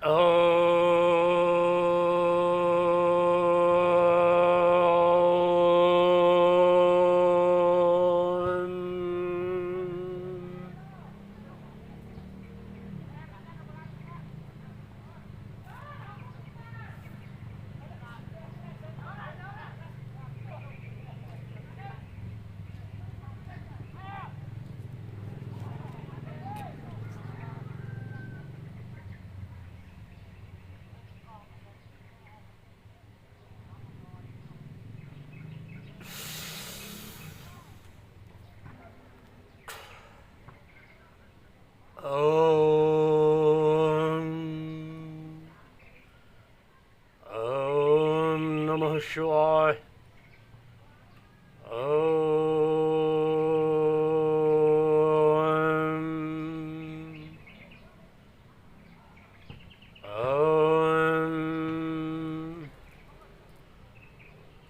ओम नमः शिवाय।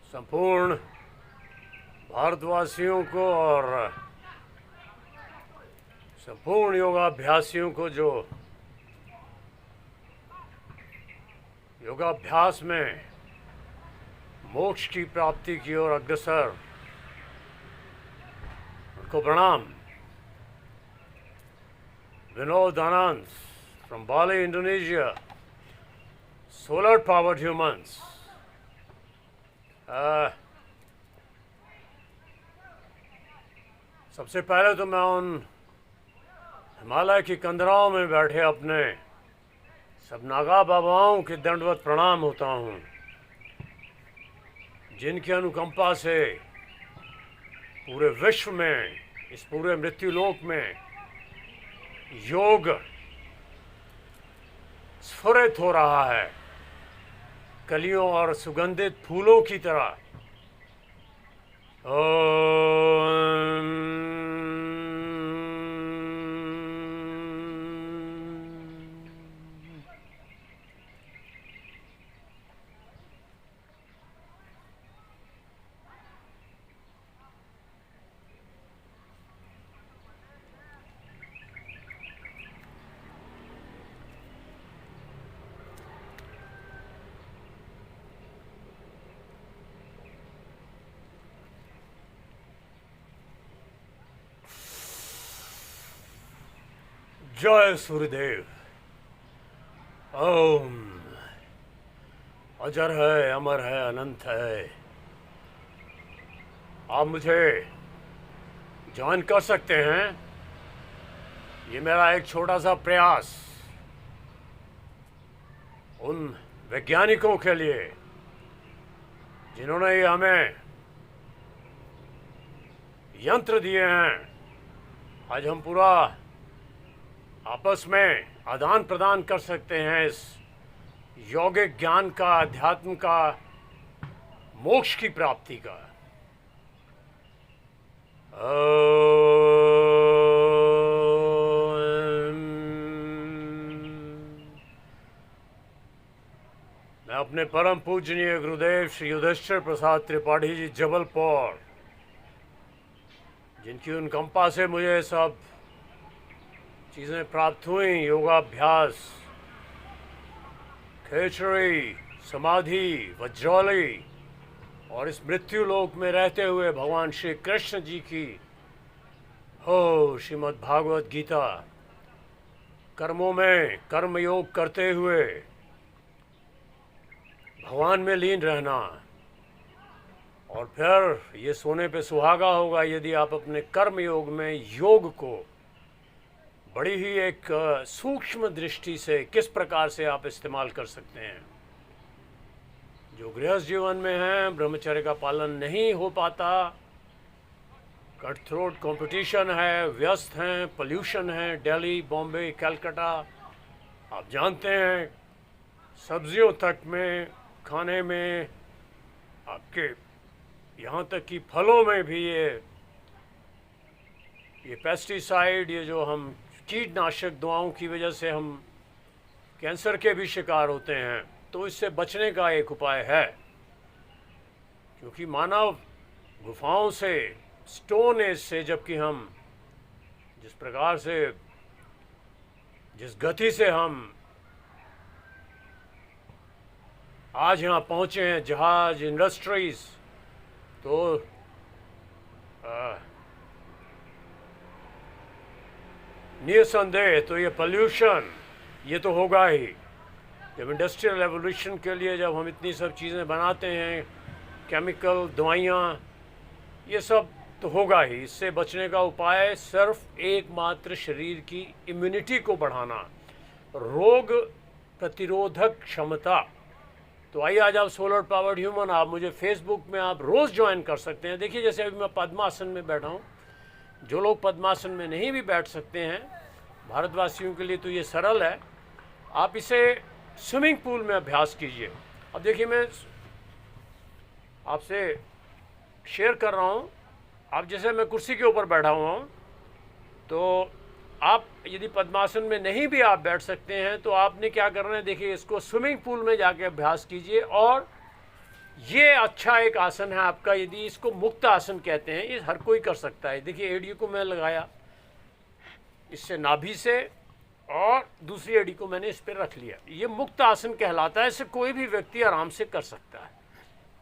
संपूर्ण भारतवासियों को और संपूर्ण योगाभ्यासियों को जो योगाभ्यास में मोक्ष की प्राप्ति की ओर अग्रसर, उनको प्रणाम। Vinod Anand from Bali, Indonesia, solar powered humans. सबसे पहले तो मैं उन हिमालय की कंदराओं में बैठे अपने सब नागा बाबाओं के दंडवत प्रणाम होता हूँ, जिनकी अनुकंपा से पूरे विश्व में, इस पूरे मृत्युलोक में योग स्फुरित हो रहा है, कलियों और सुगंधित फूलों की तरह। जय सूर्यदेव। ओम। अजर है, अमर है, अनंत है। आप मुझे ज्वाइन कर सकते हैं। ये मेरा एक छोटा सा प्रयास उन वैज्ञानिकों के लिए जिन्होंने ये हमें यंत्र दिए हैं। आज हम पूरा आपस में आदान प्रदान कर सकते हैं इस यौगिक ज्ञान का, अध्यात्म का, मोक्ष की प्राप्ति का। मैं अपने परम पूजनीय गुरुदेव श्री युधिष्ठिर प्रसाद त्रिपाठी जी, जबलपुर, जिनकी अनुकंपा से मुझे सब चीज़ें प्राप्त हुई, योगाभ्यास, खेचरी, समाधि, वज्रावली, और इस मृत्यु लोक में रहते हुए भगवान श्री कृष्ण जी की हो श्रीमद् भागवत गीता, कर्मों में कर्म योग करते हुए भगवान में लीन रहना। और फिर ये सोने पे सुहागा होगा यदि आप अपने कर्म योग में योग को बड़ी ही एक सूक्ष्म दृष्टि से किस प्रकार से आप इस्तेमाल कर सकते हैं। जो गृहस्थ जीवन में हैं, ब्रह्मचर्य का पालन नहीं हो पाता, कट थ्रोट कंपटीशन है, व्यस्त हैं, पोल्यूशन है, दिल्ली, बॉम्बे, कलकत्ता, आप जानते हैं, सब्जियों तक में, खाने में, आपके यहाँ तक कि फलों में भी ये पेस्टिसाइड, ये जो हम कीटनाशक दवाओं की वजह से हम कैंसर के भी शिकार होते हैं। तो इससे बचने का एक उपाय है, क्योंकि मानव गुफाओं से, स्टोन एज से, जबकि हम जिस प्रकार से, जिस गति से हम आज यहाँ पहुँचे हैं जहाज इंडस्ट्रीज़, तो निसंदेह तो ये पोल्यूशन ये तो होगा ही। जब इंडस्ट्रियल रेवोल्यूशन के लिए जब हम इतनी सब चीज़ें बनाते हैं, केमिकल, दवाइयाँ, ये सब तो होगा ही। इससे बचने का उपाय सिर्फ एकमात्र शरीर की इम्यूनिटी को बढ़ाना, रोग प्रतिरोधक क्षमता। तो आइए आज आप सोलर पावर्ड ह्यूमन, आप मुझे फेसबुक में आप रोज़ ज्वाइन कर सकते हैं। देखिए जैसे अभी मैं पद्मासन में बैठा हूँ, जो लोग पद्मासन में नहीं भी बैठ सकते हैं, भारतवासियों के लिए तो ये सरल है, आप इसे स्विमिंग पूल में अभ्यास कीजिए। अब देखिए मैं आपसे शेयर कर रहा हूँ, अब जैसे मैं कुर्सी के ऊपर बैठा हुआ हूँ, तो आप यदि पद्मासन में नहीं भी आप बैठ सकते हैं तो आपने क्या करना है, देखिए इसको स्विमिंग पूल में जाके अभ्यास कीजिए। और ये अच्छा एक आसन है आपका, यदि इसको मुक्त आसन कहते हैं, ये हर कोई कर सकता है। देखिए एड़ी को मैं लगाया इससे नाभि से, और दूसरी एड़ी को मैंने इस पर रख लिया, ये मुक्त आसन कहलाता है। इसे कोई भी व्यक्ति आराम से कर सकता है।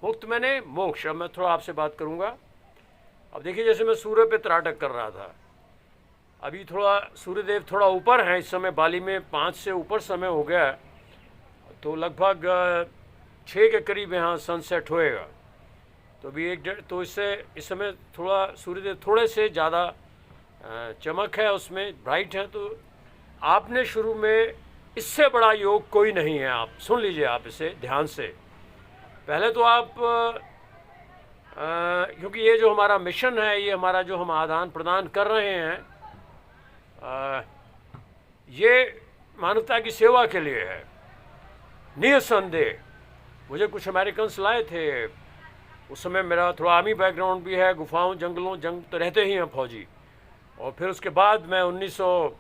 मुक्त मैंने मोक्ष। अब मैं थोड़ा आपसे बात करूँगा। अब देखिए जैसे मैं सूर्य पे त्राटक कर रहा था, अभी थोड़ा सूर्यदेव थोड़ा ऊपर है, इस समय बाली में 5 से ऊपर समय हो गया है, तो लगभग 6 के करीब यहाँ सनसेट होएगा। तो अभी 1-1.5, तो इससे इस समय थोड़ा सूर्यदेव थोड़े से ज़्यादा चमक है, उसमें ब्राइट है। तो आपने शुरू में, इससे बड़ा योग कोई नहीं है। आप सुन लीजिए, आप इसे ध्यान से। पहले तो आप क्योंकि ये जो हमारा मिशन है, ये हमारा जो हम आदान प्रदान कर रहे हैं, ये मानवता की सेवा के लिए है। निसंदेह मुझे कुछ अमेरिकन्स लाए थे, उस समय मेरा थोड़ा आर्मी बैकग्राउंड भी है, गुफाओं जंगलों जंग तो रहते ही हैं फौजी। और फिर उसके बाद मैं 1900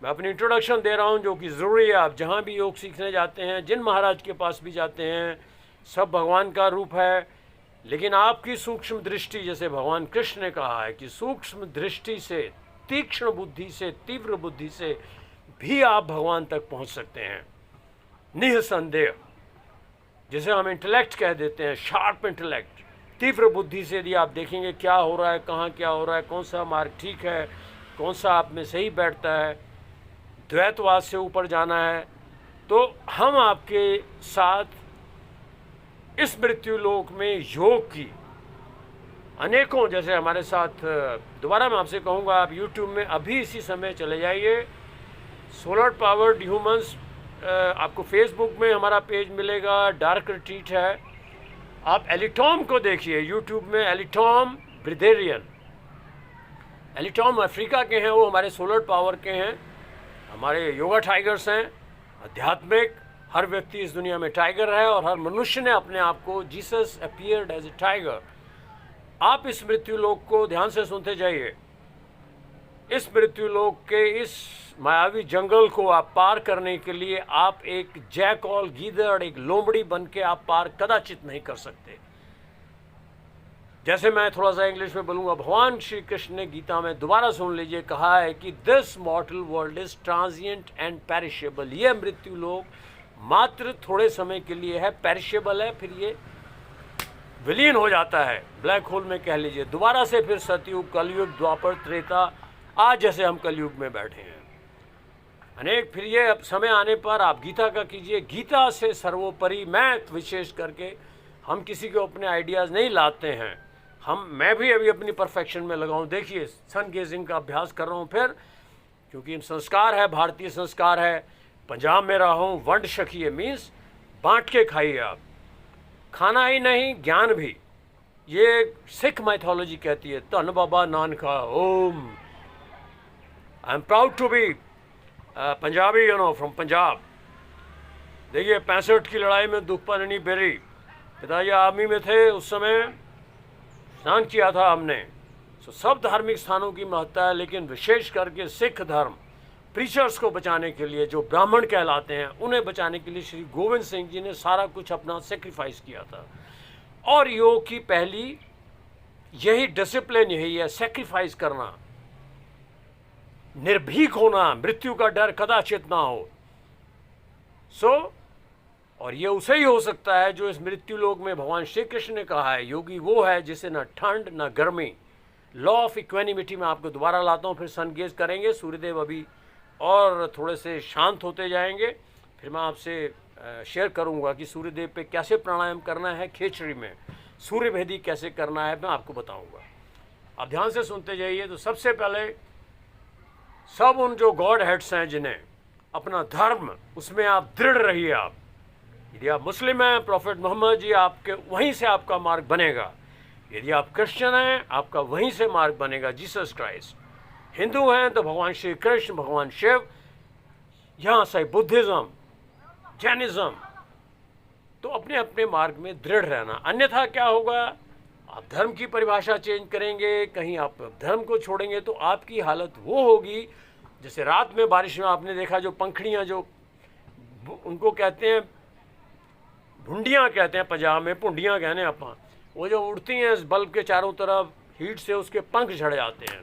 मैं अपनी इंट्रोडक्शन दे रहा हूँ जो कि ज़रूरी है। आप जहाँ भी योग सीखने जाते हैं, जिन महाराज के पास भी जाते हैं, सब भगवान का रूप है। लेकिन आपकी सूक्ष्म दृष्टि, जैसे भगवान कृष्ण ने कहा है कि सूक्ष्म दृष्टि से, तीक्ष्ण बुद्धि से, तीव्र बुद्धि से भी आप भगवान तक पहुँच सकते हैं निसंदेह। जिसे हम इंटेलेक्ट कह देते हैं, शार्प इंटेलेक्ट, तीव्र बुद्धि से यदि आप देखेंगे क्या हो रहा है, कहाँ क्या हो रहा है, कौन सा मार्ग ठीक है, कौन सा आप में सही बैठता है, द्वैतवाद से ऊपर जाना है, तो हम आपके साथ इस मृत्यु लोक में योग की अनेकों, जैसे हमारे साथ, दोबारा मैं आपसे कहूँगा, आप यूट्यूब में अभी इसी समय चले जाइए, सोलर पावर्ड ह्यूमंस। आपको फेसबुक में हमारा पेज मिलेगा, डार्क रिट्रीट है। आप एलिटॉम को देखिए यूट्यूब में, एलिटॉम ब्रिदेरियन, एलिटॉम अफ्रीका के हैं, वो हमारे सोलर पावर के हैं, हमारे योगा टाइगर्स हैं, आध्यात्मिक। हर व्यक्ति इस दुनिया में टाइगर है, और हर मनुष्य ने अपने आप को, Jesus appeared as a tiger. आप इस मृत्यु लोक को ध्यान से सुनते जाइए। इस मृत्यु लोक के इस मायावी जंगल को आप पार करने के लिए आप एक जैकॉल, गीदड़, एक लोमड़ी बन के आप पार कदाचित नहीं कर सकते। जैसे मैं थोड़ा सा इंग्लिश में बोलूँगा, भगवान श्री कृष्ण ने गीता में, दोबारा सुन लीजिए, कहा है कि this मॉर्टल world is transient and perishable. ये मृत्यु लोक मात्र थोड़े समय के लिए है, पेरिशेबल है, फिर ये विलीन हो जाता है, ब्लैक होल में कह लीजिए। दोबारा से फिर सतयुग, कलयुग, द्वापर, त्रेता, आज जैसे हम कलयुग में बैठे हैं अनेक। फिर ये अब समय आने पर आप गीता का कीजिए। गीता से सर्वोपरि, मैं विशेष करके, हम किसी को अपने आइडियाज़ नहीं लाते हैं। मैं भी अभी अपनी परफेक्शन में लगा हूँ। देखिए सन गेजिंग का अभ्यास कर रहा हूँ, फिर क्योंकि संस्कार है, भारतीय संस्कार है। पंजाब में रहा हूँ, वंड शखिए मीन्स बांट के खाइए आप, खाना ही नहीं ज्ञान भी। ये सिख माइथोलॉजी कहती है, धन बाबा नानका ओम। I am proud to be Punjabi, from Punjab. देखिए 65 की लड़ाई में दुखपा बेरी, पिताजी आर्मी में थे उस समय, स्नान किया था हमने। तो सब धार्मिक स्थानों की महत्ता है, लेकिन विशेष करके सिख धर्म, प्रीचर्स को बचाने के लिए, जो ब्राह्मण कहलाते हैं, उन्हें बचाने के लिए श्री गोविंद सिंह जी ने सारा कुछ अपना सेक्रीफाइस किया था। और योग की पहली यही डिसिप्लिन यही है, सेक्रीफाइस करना, निर्भीक होना, मृत्यु का डर कदाचित ना हो। सो और ये उसे ही हो सकता है जो इस मृत्यु लोक में भगवान श्री कृष्ण ने कहा है, योगी वो है जिसे ना ठंड ना गर्मी। लॉ ऑफ इक्वेनिमिटी में आपको दोबारा लाता हूँ, फिर सन गेज करेंगे। सूर्यदेव अभी और थोड़े से शांत होते जाएंगे, फिर मैं आपसे शेयर करूंगा कि सूर्यदेव पे कैसे प्राणायाम करना है, खेचड़ी में सूर्य भेदी कैसे करना है, मैं आपको बताऊंगा। आप ध्यान से सुनते जाइए। तो सबसे पहले सब उन जो गॉड हेड्स हैं जिन्हें अपना धर्म, उसमें आप दृढ़ रहिए। आप यदि आप मुस्लिम हैं, प्रॉफेट मोहम्मद जी आपके वहीं से आपका मार्ग बनेगा। यदि आप क्रिश्चियन हैं, आपका वहीं से मार्ग बनेगा, जीसस क्राइस्ट। हिंदू हैं तो भगवान श्री कृष्ण, भगवान शिव। यहाँ से बुद्धिज़्म, जैनिज़्म, तो अपने अपने मार्ग में दृढ़ रहना। अन्यथा क्या होगा, आप धर्म की परिभाषा चेंज करेंगे, कहीं आप धर्म को छोड़ेंगे तो आपकी हालत वो होगी जैसे रात में बारिश में आपने देखा जो पंखड़ियाँ, जो उनको कहते हैं भुंडियाँ कहते हैं, पंजाब में पुंडियाँ कहने अपन, वो जो उड़ती हैं इस बल्ब के चारों तरफ, हीट से उसके पंख झड़ जाते हैं,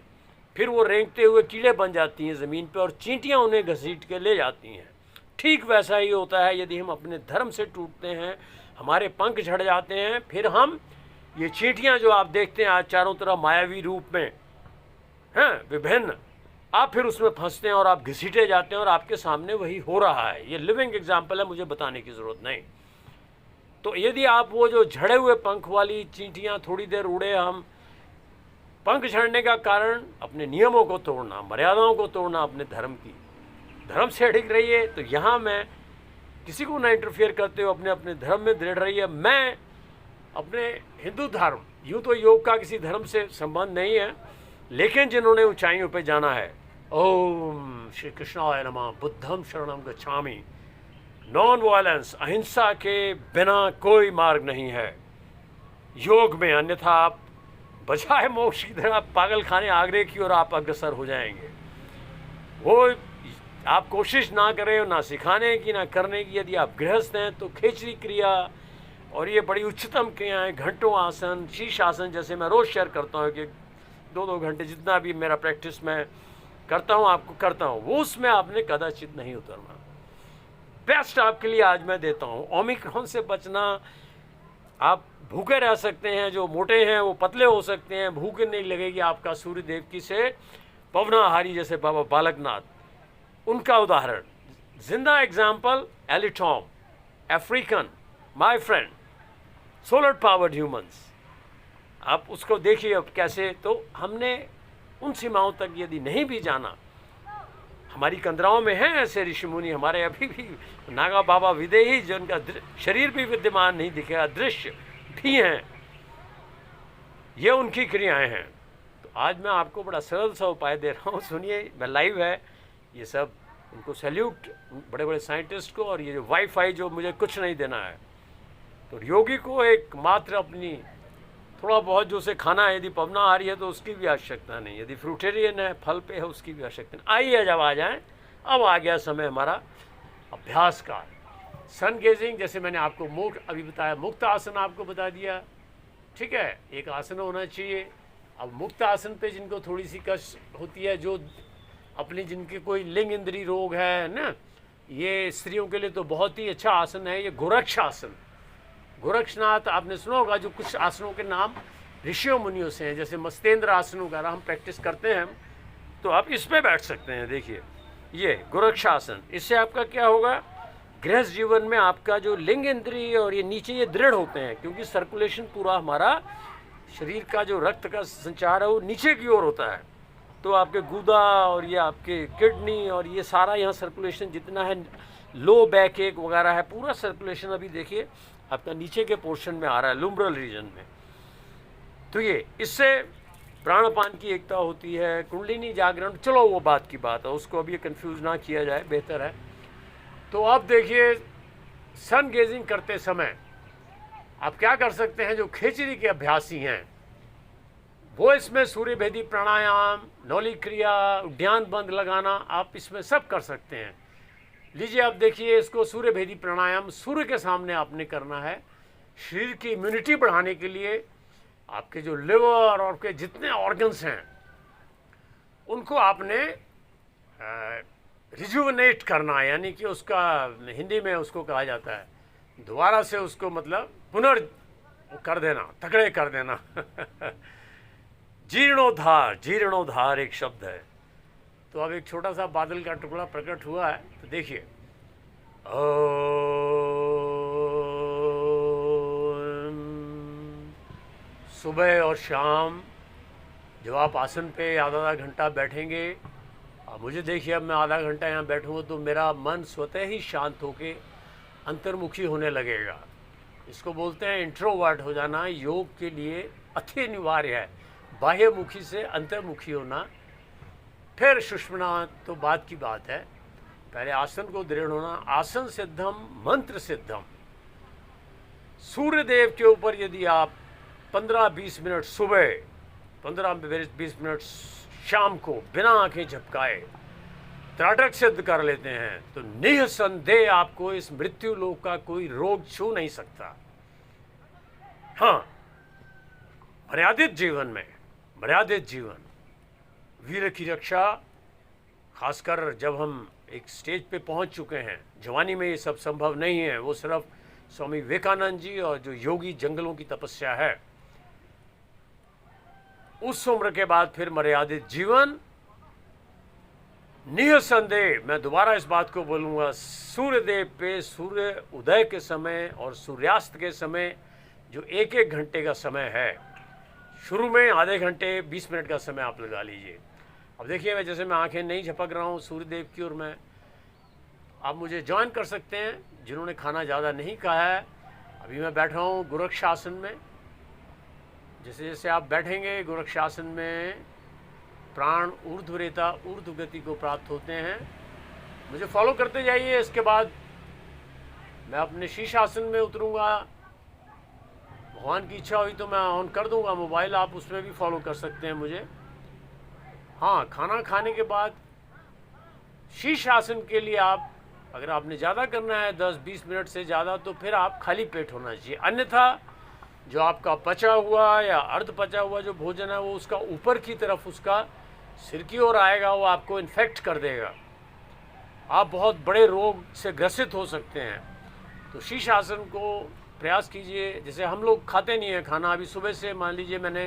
फिर वो रेंगते हुए कीड़े बन जाती हैं ज़मीन पे और चींटियाँ उन्हें घसीट के ले जाती हैं। ठीक वैसा ही होता है, यदि हम अपने धर्म से टूटते हैं, हमारे पंख झड़ जाते हैं, फिर हम ये चींटियाँ जो आप देखते हैं आज चारों तरफ मायावी रूप में हैं विभिन्न, आप फिर उसमें फंसते हैं और आप घसीटे जाते हैं और आपके सामने वही हो रहा है। ये लिविंग एग्जाम्पल है, मुझे बताने की ज़रूरत नहीं। तो यदि आप वो जो झड़े हुए पंख वाली चींटियाँ थोड़ी देर उड़े, हम पंख झड़ने का कारण अपने नियमों को तोड़ना, मर्यादाओं को तोड़ना, अपने धर्म की, धर्म से अडिग रहिए। तो यहाँ मैं किसी को ना इंटरफेयर करते हो, अपने अपने धर्म में दृढ़ रहिए। मैं अपने हिंदू धर्म, यूँ तो योग का किसी धर्म से संबंध नहीं है, लेकिन जिन्होंने ऊंचाइयों पे जाना है, ओम श्री कृष्णाय नमः, बुद्धम शरणम गच्छामि, नॉन वायलेंस, अहिंसा के बिना कोई मार्ग नहीं है योग में। अन्यथा आप बजाय मोक्ष की तरह पागल खाने आगरे की ओर आप अग्रसर हो जाएंगे। वो आप कोशिश ना करें, ना सिखाने की ना करने की। यदि आप गृहस्थ हैं तो खेचरी क्रिया और ये बड़ी उच्चतम क्रियाएं, घंटों आसन, शीश आसन, जैसे मैं रोज़ शेयर करता हूँ कि 2-2 घंटे जितना भी मेरा प्रैक्टिस में करता हूँ आपको करता हूँ, वो उसमें आपने कदाचित नहीं उतरना। बेस्ट आपके लिए आज मैं देता हूँ। ओमिक्रॉन से बचना, आप भूखे रह सकते हैं, जो मोटे हैं वो पतले हो सकते हैं, भूख नहीं लगेगी आपका सूर्यदेव की से। पवनाहारी जैसे बाबा बालकनाथ, उनका उदाहरण, जिंदा एग्जाम्पल एलिटॉम, African, my friend, solar powered humans. आप उसको देखिए अब कैसे। तो हमने उन सीमाओं तक यदि नहीं भी जाना, हमारी कंदराओं में हैं ऐसे ऋषि मुनि, हमारे अभी भी नागा बाबा विदेही, जिनका शरीर भी विद्यमान नहीं दिखेगा, दृश्य भी हैं, ये उनकी क्रियाएं हैं। तो आज मैं आपको बड़ा सरल सा उपाय दे रहा हूँ, सुनिए। मैं लाइव है ये सब, उनको सैल्यूट, बड़े बड़े साइंटिस्ट को। और ये जो वाईफाई जो मुझे कुछ नहीं देना है, तो योगी को एक मात्र अपनी थोड़ा बहुत जो उसे खाना है, यदि पवनाहारी है तो उसकी भी आवश्यकता नहीं, यदि फ्रूटेरियन है, फल पे है, उसकी भी आवश्यकता नहीं। आइए जब आ जाएं, अब आ गया समय हमारा अभ्यास का। सन गेजिंग, जैसे मैंने आपको अभी बताया, मुक्त आसन आपको बता दिया, ठीक है, एक आसन होना चाहिए। अब मुक्त आसन पे जिनको थोड़ी सी कष्ट होती है, जो अपनी जिनके कोई लिंग इंद्री रोग है ना, ये स्त्रियों के लिए तो बहुत ही अच्छा आसन है ये गोरक्ष आसन। गोरक्षनाथ आपने सुना होगा, जो कुछ आसनों के नाम ऋषियों मुनियों से हैं, जैसे मस्तेंद्र आसन वगैरह हम प्रैक्टिस करते हैं, तो आप इस पे बैठ सकते हैं। देखिए ये गोरक्षासन, इससे आपका क्या होगा, गृहस्थ जीवन में आपका जो लिंग इंद्रिय और ये नीचे ये दृढ़ होते हैं, क्योंकि सर्कुलेशन पूरा हमारा शरीर का जो रक्त का संचार है वो नीचे की ओर होता है। तो आपके गुदा और ये आपके किडनी और ये सारा यहाँ सर्कुलेशन जितना है, लो बैक एक वगैरह है, पूरा सर्कुलेशन अभी देखिए आपका नीचे के पोर्शन में आ रहा है, लुम्ब्रल रीजन में। तो ये इससे प्राणपान की एकता होती है, कुंडलिनी जागरण, चलो वो बात की बात है, उसको अभी कंफ्यूज ना किया जाए, बेहतर है। तो अब देखिए सन गेजिंग करते समय आप क्या कर सकते हैं, जो खेचरी के अभ्यासी हैं वो इसमें सूर्य भेदी प्राणायाम, नौली क्रिया, उद्यान बंद लगाना, आप इसमें सब कर सकते हैं। लीजिए आप देखिए इसको, सूर्य भेदी प्राणायाम सूर्य के सामने आपने करना है। शरीर की इम्यूनिटी बढ़ाने के लिए आपके जो लिवर और के जितने ऑर्गन्स हैं उनको आपने रिजुवनेट करना है, यानी कि उसका हिंदी में उसको कहा जाता है दोबारा से उसको मतलब पुनर् कर देना, तकड़े कर देना। जीर्णोद्धार, जीर्णोद्धार एक शब्द है। तो अब एक छोटा सा बादल का टुकड़ा प्रकट हुआ है, तो देखिए, सुबह और शाम जब आप आसन पे आधा आधा घंटा बैठेंगे, अब मुझे देखिए, अब मैं आधा घंटा यहाँ बैठूँगा तो मेरा मन स्वतः ही शांत होके अंतर्मुखी होने लगेगा। इसको बोलते हैं इंट्रोवर्ट हो जाना। योग के लिए अति अनिवार्य है बाह्यमुखी से अंतर्मुखी होना। फिर सुषुम्ना तो बात की बात है, पहले आसन को दृढ़ होना। आसन सिद्धम मंत्र सिद्धम। सूर्यदेव के ऊपर यदि आप 15-20 मिनट सुबह, 15-20 मिनट शाम को बिना आंखें झपकाए त्राटक सिद्ध कर लेते हैं तो निःसंदेह आपको इस मृत्यु लोक का कोई रोग छू नहीं सकता। हाँ, मर्यादित जीवन में, मर्यादित जीवन, वीर की रक्षा, खासकर जब हम एक स्टेज पे पहुंच चुके हैं। जवानी में ये सब संभव नहीं है, वो सिर्फ स्वामी विवेकानंद जी और जो योगी जंगलों की तपस्या है। उस उम्र के बाद फिर मर्यादित जीवन, निःसंदेह मैं दोबारा इस बात को बोलूँगा, सूर्यदेव पे सूर्य उदय के समय और सूर्यास्त के समय जो एक एक घंटे का समय है, शुरू में आधे घंटे 20 मिनट का समय आप लगा लीजिए। अब देखिए, मैं जैसे मैं आंखें नहीं झपक रहा हूँ सूर्यदेव की ओर में, आप मुझे ज्वाइन कर सकते हैं जिन्होंने खाना ज़्यादा नहीं खाया है। अभी मैं बैठा हूँ गोरक्षासन में। जैसे जैसे आप बैठेंगे गोरक्षासन में, प्राण ऊर्ध्वरेता ऊर्ध्व गति को प्राप्त होते हैं। मुझे फॉलो करते जाइए। इसके बाद मैं अपने शीर्षासन में उतरूँगा। भगवान की इच्छा हुई तो मैं ऑन कर दूंगा मोबाइल, आप उसमें भी फॉलो कर सकते हैं मुझे। हाँ, खाना खाने के बाद शीर्षासन के लिए आप, अगर आपने ज़्यादा करना है 10-20 मिनट से ज़्यादा, तो फिर आप खाली पेट होना चाहिए। अन्यथा जो आपका पचा हुआ या अर्ध पचा हुआ जो भोजन है वो उसका ऊपर की तरफ, उसका सिर की ओर आएगा, वो आपको इन्फेक्ट कर देगा। आप बहुत बड़े रोग से ग्रसित हो सकते हैं। तो शीर्षासन को प्रयास कीजिए। जैसे हम लोग खाते नहीं हैं खाना, अभी सुबह से मान लीजिए मैंने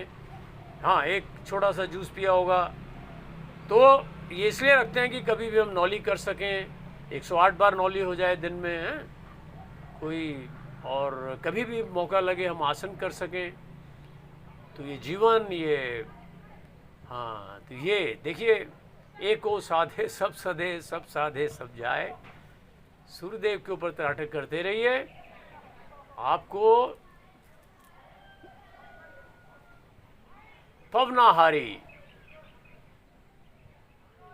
हाँ एक छोटा सा जूस पिया होगा, तो ये इसलिए रखते हैं कि कभी भी हम नौली कर सकें, 108 बार नौली हो जाए दिन में है कोई, और कभी भी मौका लगे हम आसन कर सकें। तो ये जीवन, ये हाँ, तो ये देखिए, एको साधे सब सधे, सब साधे सब जाए। सूर्यदेव के ऊपर त्राटक करते रहिए। आपको पवनाहारी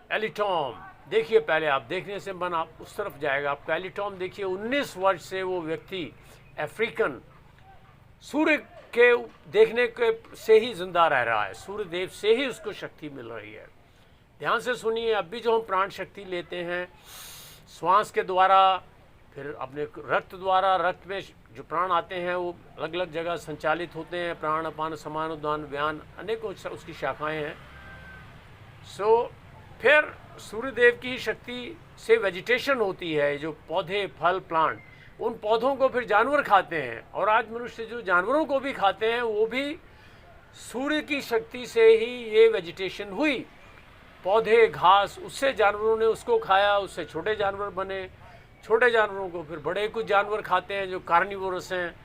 एलिटॉम देखिए, पहले आप देखने से मन आप उस तरफ जाएगा। आपका एलिटॉम देखिए, 19 वर्ष से वो व्यक्ति अफ्रीकन सूर्य के देखने के से ही जिंदा रह रहा है। सूर्यदेव से ही उसको शक्ति मिल रही है। ध्यान से सुनिए, अब भी जो हम प्राण शक्ति लेते हैं श्वास के द्वारा, फिर अपने रक्त द्वारा, रक्त में जो प्राण आते हैं वो अलग अलग जगह संचालित होते हैं। प्राण, अपान, समान, उदान, व्यान, अनेकों उसकी शाखाएं हैं। फिर सूर्यदेव की शक्ति से वेजिटेशन होती है, जो पौधे, फल, प्लांट, उन पौधों को फिर जानवर खाते हैं। और आज मनुष्य जो जानवरों को भी खाते हैं वो भी सूर्य की शक्ति से ही ये वेजिटेशन हुई। पौधे, घास, उससे जानवरों ने उसको खाया, उससे छोटे जानवर बने। छोटे जानवरों को फिर बड़े कुछ जानवर खाते हैं जो कार्निवोरस हैं।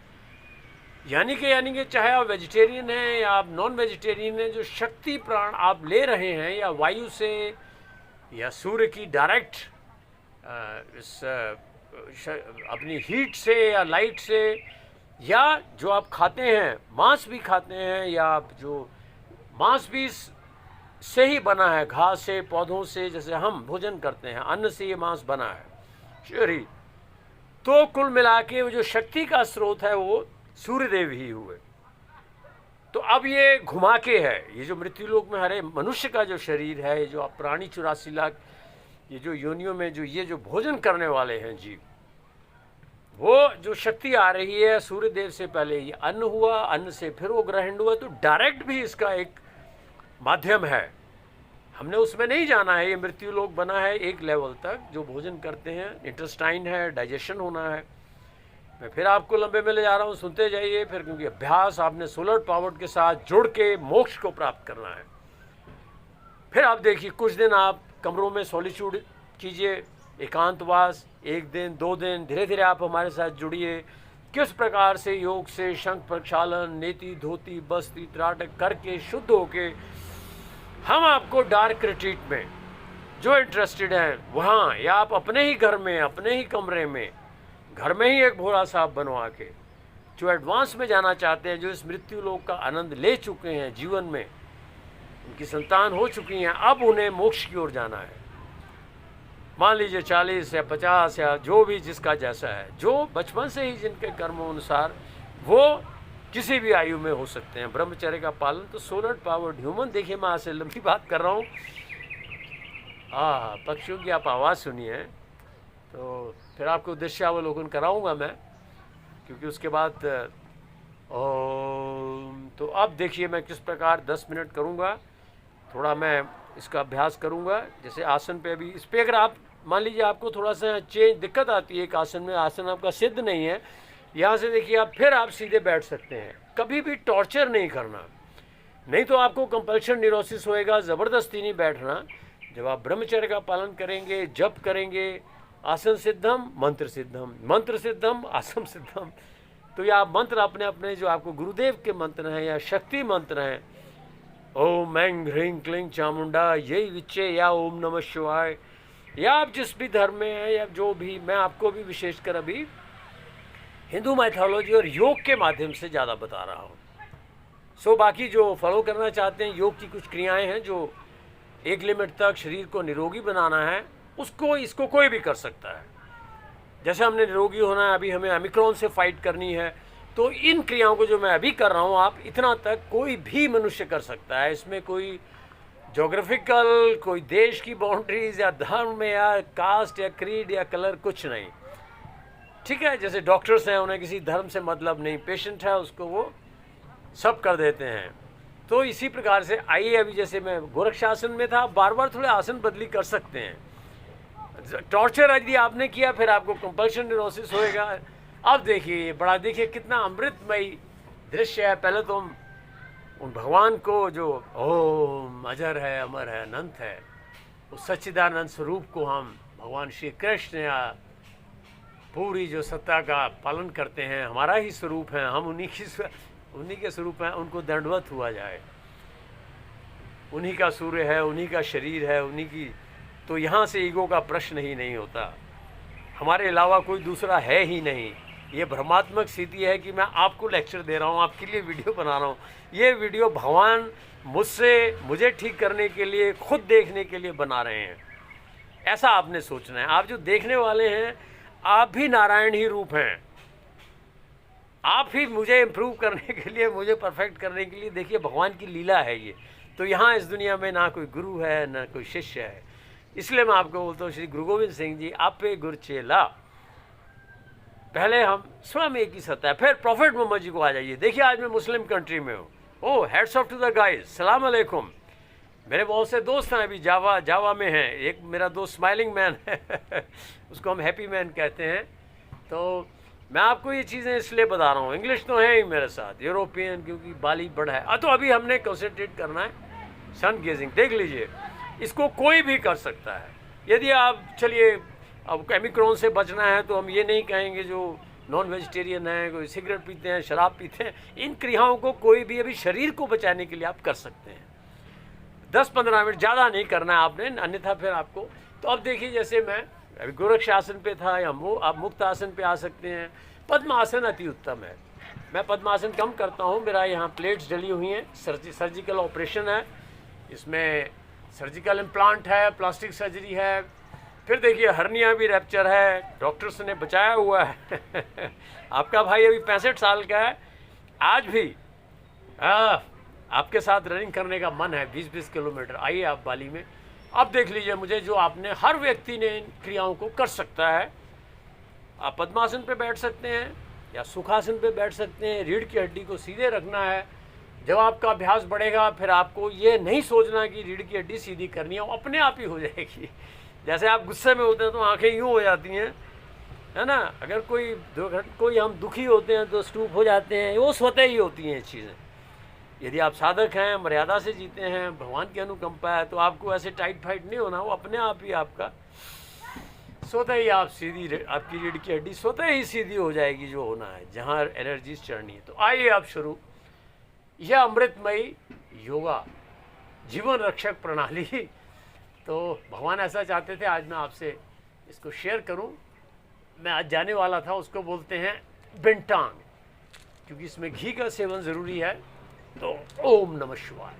यानी कि चाहे आप वेजिटेरियन हैं या आप नॉन वेजिटेरियन हैं, जो शक्ति प्राण आप ले रहे हैं या वायु से या सूर्य की डायरेक्ट अपनी हीट से या लाइट से, या जो आप खाते हैं, मांस भी खाते हैं, या आप जो मांस भी से ही बना है, घास से, पौधों से, जैसे हम भोजन करते हैं, अन्न से ये मांस बना है शरीर। तो कुल मिला के वो जो शक्ति का स्रोत है वो सूर्यदेव ही हुए। तो अब ये घुमा के है, ये जो मृत्युलोक में हरे मनुष्य का जो शरीर है, जो आप प्राणी 84 लाख ये जो योनियों में जो ये जो भोजन करने वाले हैं जीव, वो जो शक्ति आ रही है सूर्यदेव से पहले ये अन्न हुआ, अन्न से फिर वो ग्रहण हुआ। तो डायरेक्ट भी इसका एक माध्यम है, हमने उसमें नहीं जाना है। ये मृत्यु लोक बना है एक लेवल तक, जो भोजन करते हैं, इंटेस्टाइन है, डाइजेशन होना है, मैं फिर आपको लंबे में ले जा रहा हूँ, सुनते जाइए फिर, क्योंकि अभ्यास आपने सोलर पावर के साथ जुड़ के मोक्ष को प्राप्त करना है। फिर आप देखिए कुछ दिन आप कमरों में सॉलिट्यूड कीजिए, एकांतवास, 1 दिन 2 दिन, धीरे धीरे आप हमारे साथ जुड़िए। किस प्रकार से योग से शंख प्रक्षालन, नेति धोती बस्ती त्राटक करके शुद्ध होके हम आपको डार्क रिट्रीट में जो इंटरेस्टेड हैं वहाँ, या आप अपने ही घर में, अपने ही कमरे में, घर में ही एक भोला साहब बनवा के, जो एडवांस में जाना चाहते हैं, जो इस मृत्यु लोक का आनंद ले चुके हैं जीवन में, उनकी संतान हो चुकी हैं, अब उन्हें मोक्ष की ओर जाना है। मान लीजिए 40 या 50 या जो भी जिसका जैसा है, जो बचपन से ही जिनके कर्मों अनुसार वो किसी भी आयु में हो सकते हैं। ब्रह्मचर्य का पालन तो सोलर पावर्ड ह्यूमन। देखिए मैं आज से लंबी बात कर रहा हूँ। पक्षियों की आप आवाज़ सुनिए, तो फिर आपको दृश्यावलोकन कराऊंगा मैं, क्योंकि उसके बाद तो अब देखिए मैं किस प्रकार 10 मिनट करूंगा, थोड़ा मैं इसका अभ्यास करूंगा। जैसे आसन पे, अभी इस पर अगर आप मान लीजिए आपको थोड़ा सा दिक्कत आती है एक आसन में, आसन आपका सिद्ध नहीं है, यहाँ से देखिए आप फिर आप सीधे बैठ सकते हैं। कभी भी टॉर्चर नहीं करना, नहीं तो आपको कंपल्शन न्यूरोसिस होएगा, ज़बरदस्ती नहीं बैठना। जब आप ब्रह्मचर्य का पालन करेंगे, जप करेंगे, आसन सिद्धम मंत्र सिद्धम, मंत्र सिद्धम आसन सिद्धम, तो ये आप मंत्र अपने अपने जो आपको गुरुदेव के मंत्र हैं या शक्ति मंत्र हैं, ओम ऐं ह्रीं क्लीं चामुंडा यही विच्चे, या ओम नमः शिवाय, या आप जिस भी धर्म में हैं या जो भी, मैं आपको भी विशेषकर अभी हिंदू माइथोलॉजी और योग के माध्यम से ज़्यादा बता रहा हूँ। बाकी जो फॉलो करना चाहते हैं, योग की कुछ क्रियाएं हैं जो एक लिमिट तक शरीर को निरोगी बनाना है, इसको कोई भी कर सकता है। जैसे हमने निरोगी होना है, अभी हमें ओमिक्रॉन से फाइट करनी है, तो इन क्रियाओं को जो मैं अभी कर रहा हूँ, आप इतना तक कोई भी मनुष्य कर सकता है। इसमें कोई जोग्राफिकल, कोई देश की बाउंड्रीज या धर्म या कास्ट या क्रीड या कलर कुछ नहीं, ठीक है। जैसे डॉक्टर्स हैं, उन्हें किसी धर्म से मतलब नहीं, पेशेंट है उसको वो सब कर देते हैं। तो इसी प्रकार से आइए, अभी जैसे मैं गोरक्षासन में था, बार बार थोड़े आसन बदली कर सकते हैं। टॉर्चर यदि आपने किया फिर आपको कंपल्शन न्यूरोसिस होएगा। अब देखिए बड़ा, देखिए कितना अमृतमयी दृश्य है। पहले तो हम उन भगवान को जो ओम अजर है, अमर है, अनंत है, उस सच्चिदानंद स्वरूप को हम भगवान श्री कृष्ण या पूरी जो सत्ता का पालन करते हैं, हमारा ही स्वरूप है, हम उन्हीं के स्वरूप हैं, उनको दंडवत हुआ जाए। उन्हीं का सूर्य है, उन्हीं का शरीर है, उन्हीं की, तो यहाँ से ईगो का प्रश्न ही नहीं होता। हमारे अलावा कोई दूसरा है ही नहीं। ये भ्रमात्मक स्थिति है कि मैं आपको लेक्चर दे रहा हूँ, आपके लिए वीडियो बना रहा हूँ। ये वीडियो भगवान मुझे ठीक करने के लिए, खुद देखने के लिए बना रहे हैं, ऐसा आपने सोचना है। आप जो देखने वाले हैं, आप भी नारायण ही रूप हैं। आप ही मुझे इम्प्रूव करने के लिए, मुझे परफेक्ट करने के लिए, देखिए भगवान की लीला है ये। तो यहाँ इस दुनिया में ना कोई गुरु है, ना कोई शिष्य है। इसलिए मैं आपको बोलता हूँ, श्री गुरु गोविंद सिंह जी आपे गुर चेला। पहले हम स्वयं एक ही सत्ता है, फिर प्रॉफिट मोहम्मद जी को आ जाइए। देखिए आज मैं मुस्लिम कंट्री में हूँ। Oh, hats off to the guys, सलाम अलैकुम। मेरे बहुत से दोस्त हैं अभी जावा में हैं। एक मेरा दोस्त स्माइलिंग मैन है उसको हम हैप्पी मैन कहते हैं। तो मैं आपको ये चीज़ें इसलिए बता रहा हूँ, इंग्लिश तो है ही मेरे साथ, यूरोपियन, क्योंकि बाली बड़ा है। तो अभी हमने कंसंट्रेट करना है सन गेजिंग। देख लीजिए, इसको कोई भी कर सकता है। यदि आप, चलिए अब ओमिक्रॉन से बचना है तो हम ये नहीं कहेंगे जो नॉन वेजिटेरियन है, कोई सिगरेट पीते हैं, शराब पीते हैं, इन क्रियाओं को कोई भी अभी शरीर को बचाने के लिए आप कर सकते हैं। 10-15 मिनट, ज़्यादा नहीं करना है आपने, अन्यथा फिर आपको। तो अब देखिए, जैसे मैं अभी गोरक्षासन पे था, या आप मुक्त आसन पे आ सकते हैं। पद्मासन अति उत्तम है। मैं पद्मासन कम करता हूँ, मेरा यहाँ प्लेट्स डली हुई हैं, सर्जिकल ऑपरेशन है, इसमें सर्जिकल इम्प्लांट है, प्लास्टिक सर्जरी है। फिर देखिए हर्निया भी रैप्चर है, डॉक्टर्स ने बचाया हुआ है आपका भाई अभी 65 साल का है, आज भी आपके साथ रनिंग करने का मन है, 20-20 किलोमीटर। आइए आप बाली में। अब देख लीजिए, मुझे जो आपने, हर व्यक्ति ने इन क्रियाओं को कर सकता है। आप पद्मासन पे बैठ सकते हैं या सुखासन पे बैठ सकते हैं। रीढ़ की हड्डी को सीधे रखना है। जब आपका अभ्यास बढ़ेगा, फिर आपको ये नहीं सोचना कि रीढ़ की हड्डी सीधी करनी है, वो अपने आप ही हो जाएगी। जैसे आप गुस्से में होते हैं तो आंखें यूँ हो जाती हैं, है ना। अगर कोई हम दुखी होते हैं तो स्टूप हो जाते हैं, वो स्वतः ही होती हैं चीज़ें। यदि आप साधक हैं, मर्यादा से जीते हैं, भगवान की अनुकंपा है, तो आपको ऐसे टाइट फाइट नहीं होना, वो अपने आप ही आपका स्वतः ही आप सीधी, आपकी रीढ़ की हड्डी स्वतः ही सीधी हो जाएगी जो होना है, जहाँ एनर्जीज चढ़नी है। तो आइए आप शुरू, यह अमृतमयी योगा जीवन रक्षक प्रणाली, तो भगवान ऐसा चाहते थे आज मैं आपसे इसको शेयर करूं। मैं आज जाने वाला था, उसको बोलते हैं बिंटांग, क्योंकि इसमें घी का सेवन ज़रूरी है। तो ओम नमः शिवाय।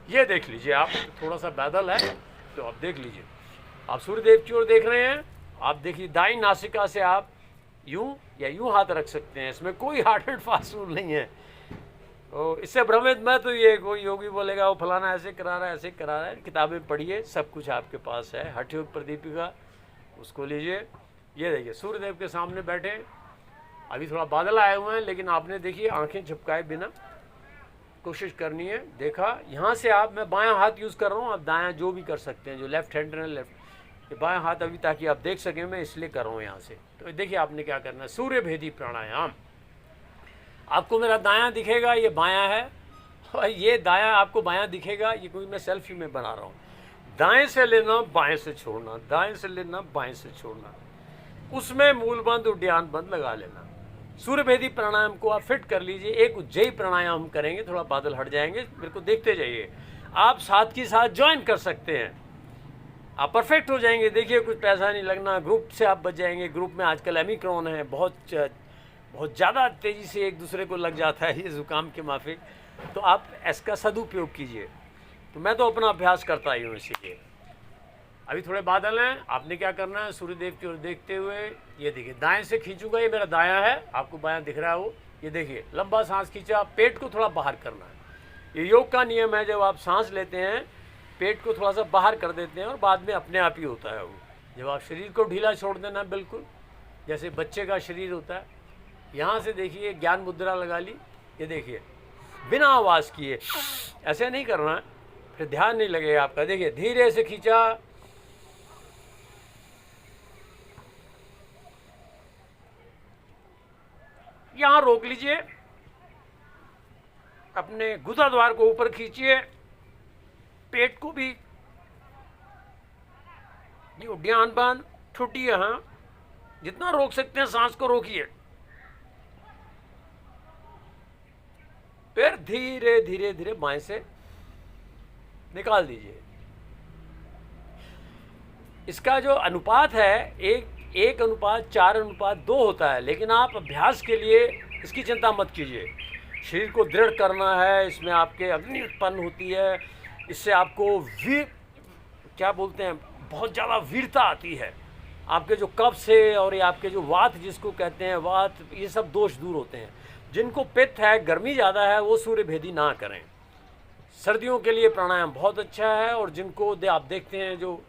ये देख लीजिए आप, थोड़ा सा बादल है तो आप देख लीजिए, आप सूर्यदेव की ओर देख रहे हैं। आप देखिए दाई नासिका से आप यूं या यूं हाथ रख सकते हैं, इसमें कोई हार्ड एंड फास्ट रूल नहीं है। तो इससे भ्रमित मैं तो ये, कोई योगी बोलेगा वो फलाना ऐसे करा रहा है, ऐसे करा रहा है। किताबें पढ़िए, सब कुछ आपके पास है। हठ योग प्रदीपिका, उसको लीजिए। ये देखिए सूर्यदेव के सामने बैठे, अभी थोड़ा बादल आए हुए हैं, लेकिन आपने देखिए आंखें झपकाए बिना कोशिश करनी है। देखा, यहाँ से आप, मैं बायां हाथ यूज़ कर रहा हूँ, आप दायां जो भी कर सकते हैं, जो लेफ्ट हैंडर है लेफ्ट, ये बायां हाथ अभी ताकि आप देख सकें, मैं इसलिए कर रहा हूँ यहाँ से। तो देखिए आपने क्या करना है, सूर्य भेदी प्राणायाम। आपको मेरा दायां दिखेगा, ये बायां है, और ये दायां आपको बायां दिखेगा, ये कोई मैं सेल्फी में बना रहा हूँ। दाएं से लेना, बाएं से छोड़ना, दाएं से लेना, बाएं से छोड़ना, उसमें मूल बंद उड्डयन बंद लगा लेना। सूर्य भेदी प्राणायाम को आप फिट कर लीजिए। एक उज्जयी प्राणायाम हम करेंगे, थोड़ा बादल हट जाएंगे, मेरे को देखते जाइए। आप साथ की साथ ज्वाइन कर सकते हैं, आप परफेक्ट हो जाएंगे। देखिए कुछ पैसा नहीं लगना, ग्रुप से आप बच जाएंगे। ग्रुप में आजकल ओमिक्रॉन है, बहुत ज़्यादा तेज़ी से एक दूसरे को लग जाता है ये ज़ुकाम के माफिक, तो आप इसका सदुपयोग कीजिए। तो मैं तो अपना अभ्यास करता ही हूँ इसीलिए। अभी थोड़े बादल हैं, आपने क्या करना है, सूर्यदेव की ओर देखते हुए, ये देखिए दाएं से खींचूंगा, ये मेरा दायां है, आपको बायां दिख रहा है वो। ये देखिए लंबा सांस खींचा, पेट को थोड़ा बाहर करना है। ये योग का नियम है, जब आप सांस लेते हैं पेट को थोड़ा सा बाहर कर देते हैं और बाद में अपने आप ही होता है वो। जब आप शरीर को ढीला छोड़ देना, बिल्कुल जैसे बच्चे का शरीर होता है। यहाँ से देखिए ज्ञान मुद्रा लगा ली, ये देखिए बिना आवाज़ किए, ऐसे नहीं करना है, फिर ध्यान नहीं लगेगा आपका। देखिए धीरे से खींचा, यहाँ रोक लीजिए, अपने गुदा द्वार को ऊपर खींचिए, पेट को भी उड्डयन बंद, ठुटी, यहाँ जितना रोक सकते हैं सांस को रोकिए, फिर धीरे धीरे धीरे बाएं से निकाल दीजिए। इसका जो अनुपात है 1:4:2 होता है, लेकिन आप अभ्यास के लिए इसकी चिंता मत कीजिए। शरीर को दृढ़ करना है, इसमें आपके अग्नि उत्पन्न होती है, इससे आपको क्या बोलते हैं, बहुत ज़्यादा वीरता आती है। आपके जो कब्ज है और ये आपके जो वात जिसको कहते हैं, वात, ये सब दोष दूर होते हैं। जिनको पित्त है, गर्मी ज़्यादा है, वो सूर्य भेदी ना करें। सर्दियों के लिए प्राणायाम बहुत अच्छा है। और जिनको आप देखते हैं जो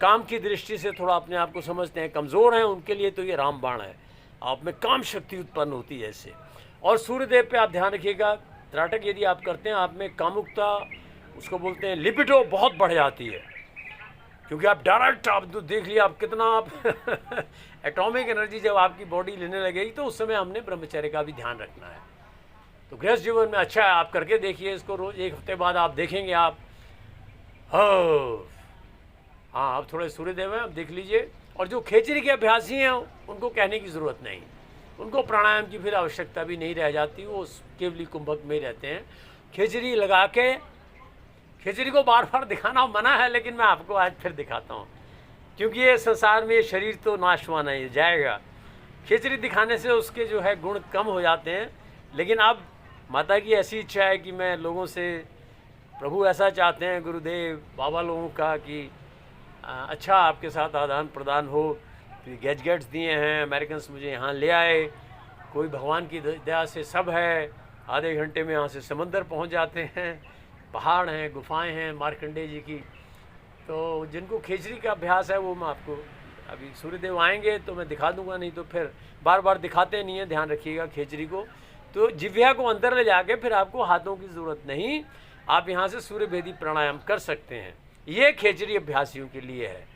काम की दृष्टि से थोड़ा अपने आप को समझते हैं कमज़ोर हैं, उनके लिए तो ये रामबाण है, आप में काम शक्ति उत्पन्न होती है इससे। और सूर्यदेव पे आप ध्यान रखिएगा, त्राटक यदि आप करते हैं, आप में कामुकता, उसको बोलते हैं लिबिडो, बहुत बढ़ जाती है। क्योंकि आप डायरेक्ट, आप तो देख लिया आप कितना आप एटॉमिक एनर्जी जब आपकी बॉडी लेने लगेगी, तो उस समय हमने ब्रह्मचर्य का भी ध्यान रखना है। तो गृहस्थ जीवन में अच्छा है, आप करके देखिए इसको रोज़। 1 हफ्ते बाद आप देखेंगे आप, हाँ आप थोड़े सूर्यदेव हैं, आप देख लीजिए। और जो खेचरी के अभ्यासी हैं उनको कहने की ज़रूरत नहीं, उनको प्राणायाम की फिर आवश्यकता भी नहीं रह जाती, वो केवली कुंभक में रहते हैं। खेचरी लगा के, खेचरी को बार बार दिखाना मना है, लेकिन मैं आपको आज फिर दिखाता हूँ, क्योंकि ये संसार में ये शरीर तो नाशवान है, ये जाएगा। खेचरी दिखाने से उसके जो है गुण कम हो जाते हैं। लेकिन अब माता की ऐसी इच्छा है कि मैं लोगों से, प्रभु ऐसा चाहते हैं, गुरुदेव बाबा लोगों का, कि अच्छा आपके साथ आदान प्रदान हो। तो गैजेट्स दिए हैं, अमेरिकन्स मुझे यहाँ ले आए, कोई भगवान की दया से सब है, आधे घंटे में यहाँ से समंदर पहुँच जाते हैं, पहाड़ हैं, गुफाएं हैं मार्कंडेय जी की। तो जिनको खेचरी का अभ्यास है वो मैं आपको, अभी सूर्यदेव आएंगे तो मैं दिखा दूंगा, नहीं तो फिर बार बार दिखाते नहीं है, ध्यान रखिएगा खेचरी को। तो जिह्वा को अंदर ले जाके फिर आपको हाथों की ज़रूरत नहीं, आप यहाँ से सूर्य भेदी प्राणायाम कर सकते हैं। ये खेचरी अभ्यासियों के लिए है।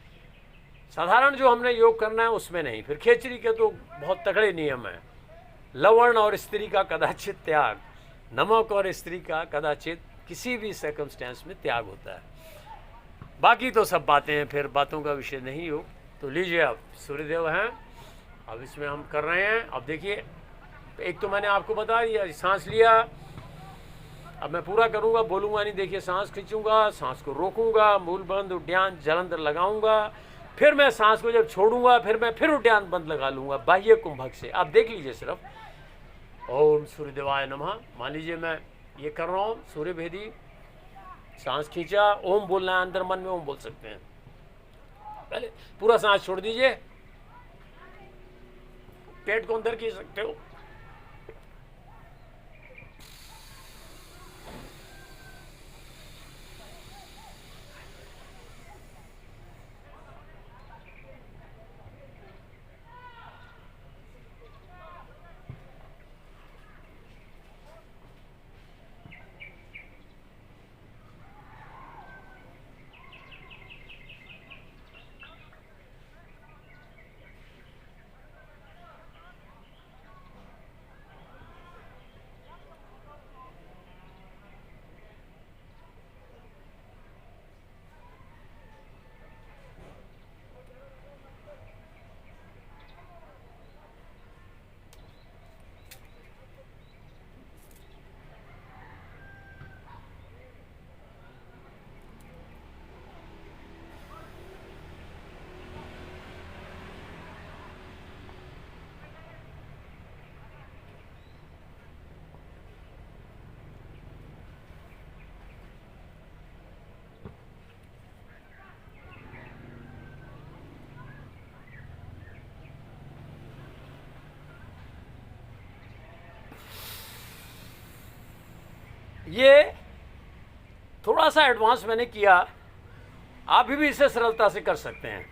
साधारण जो हमने योग करना है उसमें नहीं। फिर खेचरी के तो बहुत तगड़े नियम हैं। लवण और स्त्री का कदाचित त्याग, नमक और स्त्री का कदाचित किसी भी सर्कमस्टेंस में त्याग होता है। बाकी तो सब बातें हैं, फिर बातों का विषय नहीं हो। तो लीजिए, अब सूर्यदेव हैं, अब इसमें हम कर रहे हैं। अब देखिए, एक तो मैंने आपको बता दिया, सांस लिया, अब मैं पूरा करूंगा, बोलूंगा नहीं। देखिए, सांस खींचूंगा, सांस को रोकूंगा, मूल बंद उद्यान जलंधर लगाऊंगा, फिर मैं सांस को जब छोड़ूंगा फिर मैं फिर उद्यान बंद लगा लूंगा बाह्य कुंभक से। आप देख लीजिए सिर्फ। ओम सूर्यदेवाय नमः। मान लीजिए मैं ये कर रहा हूँ, सूर्य भेदी, सांस खींचा, ओम बोलना है, अंदर मन में ओम बोल सकते हैं। पहले पूरा सांस छोड़ दीजिए, पेट को अंदर खींच सकते हो। ये थोड़ा सा एडवांस मैंने किया, आप भी इसे सरलता से कर सकते हैं।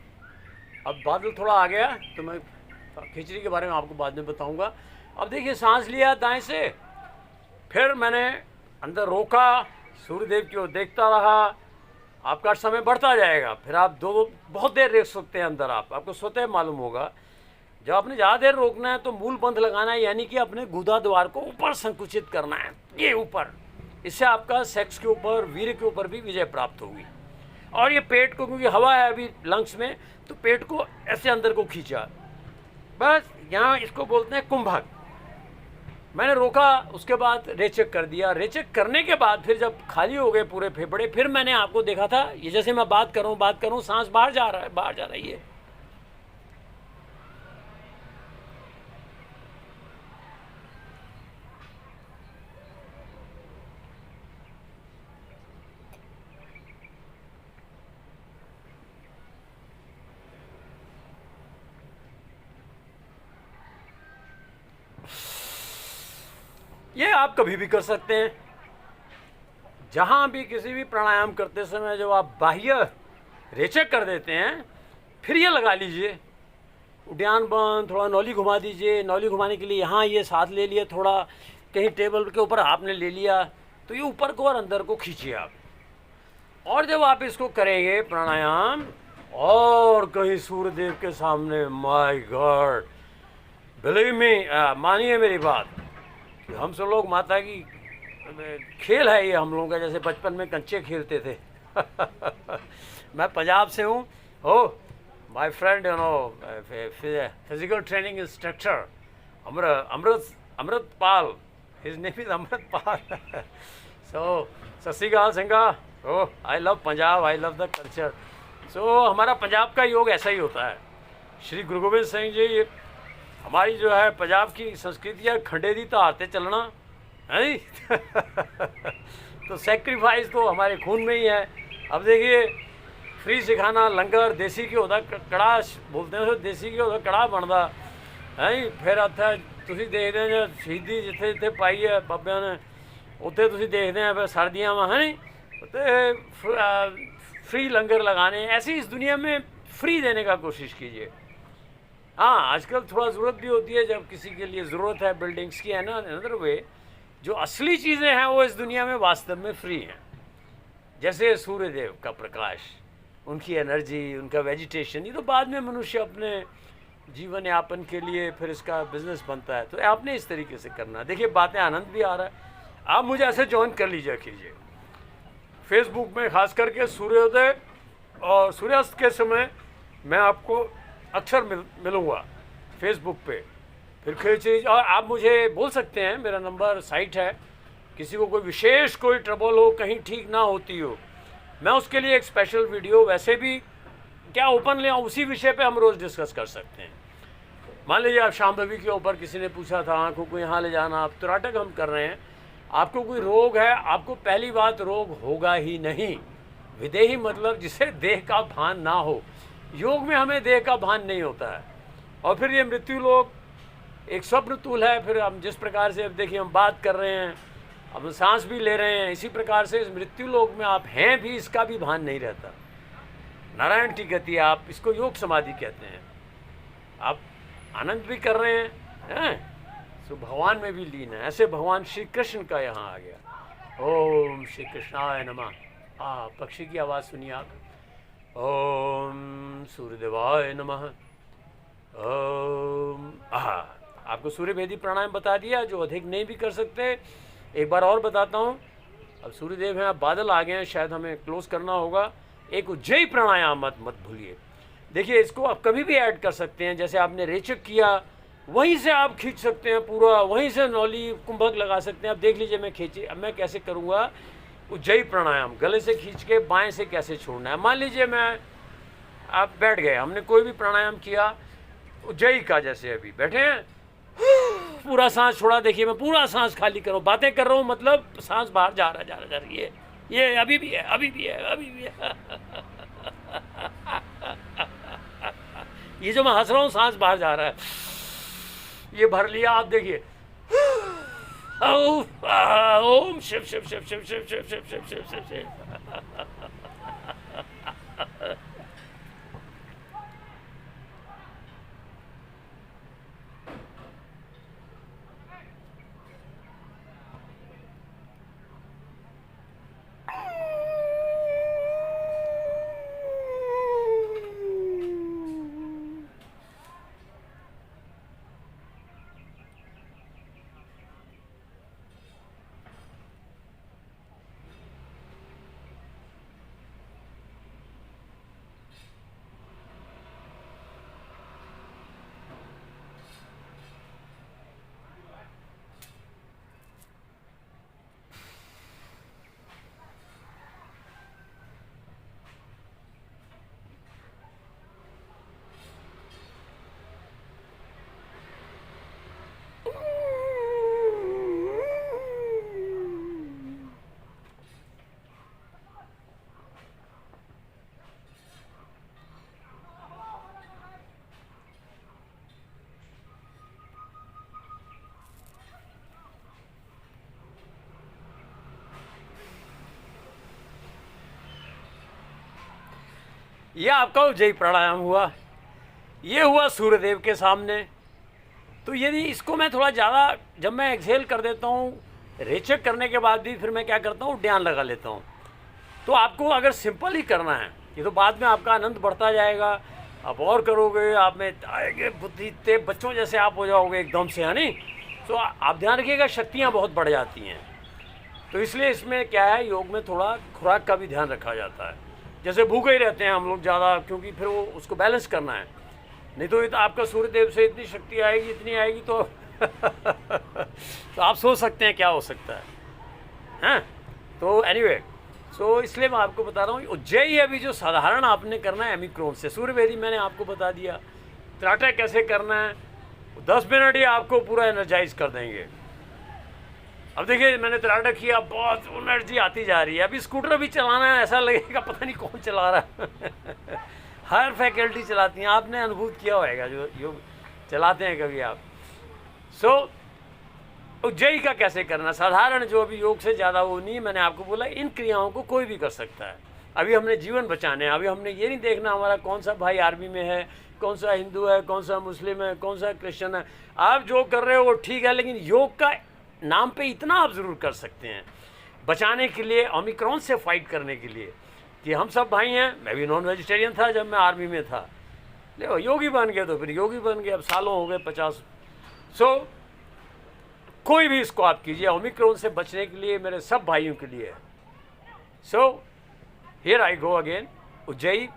अब बादल थोड़ा आ गया तो मैं खिचड़ी के बारे में आपको बाद में बताऊंगा। अब देखिए, सांस लिया दाएं से, फिर मैंने अंदर रोका, सूर्यदेव की ओर देखता रहा। आपका समय बढ़ता जाएगा, फिर आप बहुत देर रह सकते हैं अंदर। आपको स्वतः मालूम होगा जब आपने ज़्यादा देर रोकना है तो मूल बंध लगाना है, यानी कि अपने गुदा द्वार को ऊपर संकुचित करना है, ये ऊपर। इससे आपका सेक्स के ऊपर, वीर्य के ऊपर भी विजय प्राप्त होगी। और ये पेट को, क्योंकि हवा है अभी लंग्स में, तो पेट को ऐसे अंदर को खींचा, बस यहाँ इसको बोलते हैं कुंभक। मैंने रोका, उसके बाद रेचक कर दिया। रेचक करने के बाद फिर जब खाली हो गए पूरे फेफड़े, फिर मैंने आपको देखा था, ये जैसे मैं बात करूँ सांस बाहर जा रही है। ये आप कभी भी कर सकते हैं, जहां भी किसी भी प्राणायाम करते समय जब आप बाह्य रेचक कर देते हैं, फिर ये लगा लीजिए उद्यान बंद, थोड़ा नौली घुमा दीजिए। नौली घुमाने के लिए यहाँ ये साथ ले लिया, थोड़ा कहीं टेबल के ऊपर आपने ले लिया, तो ये ऊपर को और अंदर को खींचिए आप। और जब आप इसको करेंगे प्राणायाम, और कहीं सूर्यदेव के सामने, माय गॉड, बिलीव मी, मानिए मेरी बात, हम सब लोग माता की खेल है ये हम लोगों का, जैसे बचपन में कंचे खेलते थे। मैं पंजाब से हूँ। Oh my friend, you know, physical training instructor Amritpal, his name is Amritpal. So Sat Shri Akal सिंगा। Oh I love Punjab, I love the culture. So हमारा पंजाब का योग ऐसा ही होता है। श्री गुरु गोबिंद सिंह जी, हमारी जो है पंजाब की संस्कृति है, खंडे दी तारते चलना है। तो सेक्रीफाइस तो हमारे खून में ही है। अब देखिए, फ्री सिखाना, लंगर, देसी घ्यो का कड़ा बोलते हैं, देसी घ्यो का कड़ा बनता है। फिर आता तुसीं देखते हैं शहीदी जिथे जिथे पाई है बाबिया ने, उत्थे तुसीं देखते हैं फिर सर्दियाँ में है उत्ते फ्री लंगर लगाने। ऐसी इस दुनिया में फ्री देने का कोशिश कीजिए। हाँ, आजकल थोड़ा ज़रूरत भी होती है, जब किसी के लिए ज़रूरत है बिल्डिंग्स की, है ना। अनदर वे, जो असली चीज़ें हैं वो इस दुनिया में वास्तव में फ्री हैं, जैसे सूर्यदेव का प्रकाश, उनकी एनर्जी, उनका वेजिटेशन, ये तो बाद में मनुष्य अपने जीवन यापन के लिए फिर इसका बिजनेस बनता है। तो आपने इस तरीके से करना। देखिए बातें आनंद भी आ रहा है। आप मुझे ऐसे ज्वाइन कर कीजिए फेसबुक में, खास करके सूर्योदय और सूर्यास्त के समय मैं आपको अक्सर मिलूँगा फेसबुक पे। फिर कोई चीज़ और आप मुझे बोल सकते हैं, मेरा नंबर साइट है, किसी को कोई विशेष कोई ट्रबल हो, कहीं ठीक ना होती हो, मैं उसके लिए एक स्पेशल वीडियो वैसे भी क्या ओपन ले आऊँ, उसी विषय पे हम रोज़ डिस्कस कर सकते हैं। मान लीजिए आप शांभवी के ऊपर किसी ने पूछा था, आँखों को यहाँ ले जाना, आप तुराटक हम कर रहे हैं, आपको कोई रोग है, आपको पहली बात रोग होगा ही नहीं। विदेही मतलब जिसे देह का भान ना हो। योग में हमें देह का भान नहीं होता है। और फिर ये मृत्यु लोग एक स्वप्न तूल है। फिर हम जिस प्रकार से अब देखिए हम बात कर रहे हैं, हम सांस भी ले रहे हैं, इसी प्रकार से इस मृत्यु लोक में आप हैं भी, इसका भी भान नहीं रहता। नारायण की गति, आप इसको योग समाधि कहते हैं। आप आनंद भी कर रहे हैं, तो भगवान में भी लीन है। ऐसे भगवान श्री कृष्ण का यहाँ आ गया। ओम श्री कृष्णाय नमः। पक्षी की आवाज़ सुनिए आप। ओम सूर्यदेवाय नमः। ओम आपको सूर्य भेदी प्राणायाम बता दिया, जो अधिक नहीं भी कर सकते एक बार और बताता हूँ। अब सूर्यदेव हैं, अब बादल आ गए हैं, शायद हमें क्लोज करना होगा। एक उज्जयी प्राणायाम मत भूलिए। देखिए इसको आप कभी भी ऐड कर सकते हैं, जैसे आपने रेचक किया वहीं से आप खींच सकते हैं पूरा, वहीं से नौली कुंभक लगा सकते हैं। अब देख लीजिए मैं कैसे करूँगा उज्जयी प्राणायाम। गले से खींच के बाएं से कैसे छोड़ना है। मान लीजिए आप बैठ गए, हमने कोई भी प्राणायाम किया उज्जयी का, जैसे अभी बैठे हैं, पूरा सांस छोड़ा। देखिए मैं पूरा सांस खाली कर रहा हूँ, बातें कर रहा हूँ, मतलब सांस बाहर जा रहा है। ये अभी भी है, अभी भी है, अभी भी है। ये जो मैं हंस रहा हूँ, सांस बाहर जा रहा है, ये भर लिया। आप देखिए, ओम शिव शिव शिव शिव शिव शिव शिव शिव शिव शिव शिव। यह आपका उज्जयी प्राणायाम हुआ, ये हुआ सूर्यदेव के सामने। तो यदि इसको मैं थोड़ा ज़्यादा, जब मैं एक्सहेल कर देता हूँ, रेचक करने के बाद भी फिर मैं क्या करता हूँ, ध्यान लगा लेता हूँ। तो आपको अगर सिंपल ही करना है, ये तो बाद में आपका आनंद बढ़ता जाएगा, आप और करोगे, आप में आएंगे बुद्धि तेज, बच्चों जैसे आप हो जाओगे एकदम से, है नहीं। तो आप ध्यान रखिएगा, शक्तियाँ बहुत बढ़ जाती हैं। तो इसलिए इसमें क्या है, योग में थोड़ा खुराक का भी ध्यान रखा जाता है। जैसे भूखे ही रहते हैं हम लोग ज़्यादा, क्योंकि फिर वो उसको बैलेंस करना है। नहीं तो ये तो आपका सूर्यदेव से इतनी शक्ति आएगी, इतनी आएगी तो तो आप सोच सकते हैं क्या हो सकता है, हैं। तो एनीवे, सो इसलिए मैं आपको बता रहा हूँ, उज्जयी अभी जो साधारण आपने करना है एमिक्रोन से। सूर्यभेदी मैंने आपको बता दिया। त्राटक कैसे करना है, 10 मिनट ही आपको पूरा एनर्जाइज कर देंगे। अब देखिए मैंने त्राटक किया, बहुत एनर्जी आती जा रही है। अभी स्कूटर भी चलाना है, ऐसा लगेगा पता नहीं कौन चला रहा है। हर फैकल्टी चलाती हैं, आपने अनुभूत किया होगा जो योग चलाते हैं कभी आप। सो उज्जयी का कैसे करना, साधारण जो अभी योग से ज़्यादा वो नहीं। मैंने आपको बोला इन क्रियाओं को कोई भी कर सकता है। अभी हमने जीवन बचाने हैं, अभी हमने ये नहीं देखना हमारा कौन सा भाई आर्मी में है, कौन सा हिंदू है, कौन सा मुस्लिम है, कौन सा क्रिश्चियन है। आप जो कर रहे हो वो ठीक है, लेकिन योग का नाम पे इतना आप ज़रूर कर सकते हैं बचाने के लिए, ओमिक्रॉन से फाइट करने के लिए, कि हम सब भाई हैं। मैं भी नॉन वेजिटेरियन था जब मैं आर्मी में था, देखो योगी बन गए तो फिर योगी बन गए, अब सालों हो गए 50। सो कोई भी इसको आप कीजिए, ओमिक्रॉन से बचने के लिए मेरे सब भाइयों के लिए। So here I go again. Ujjayi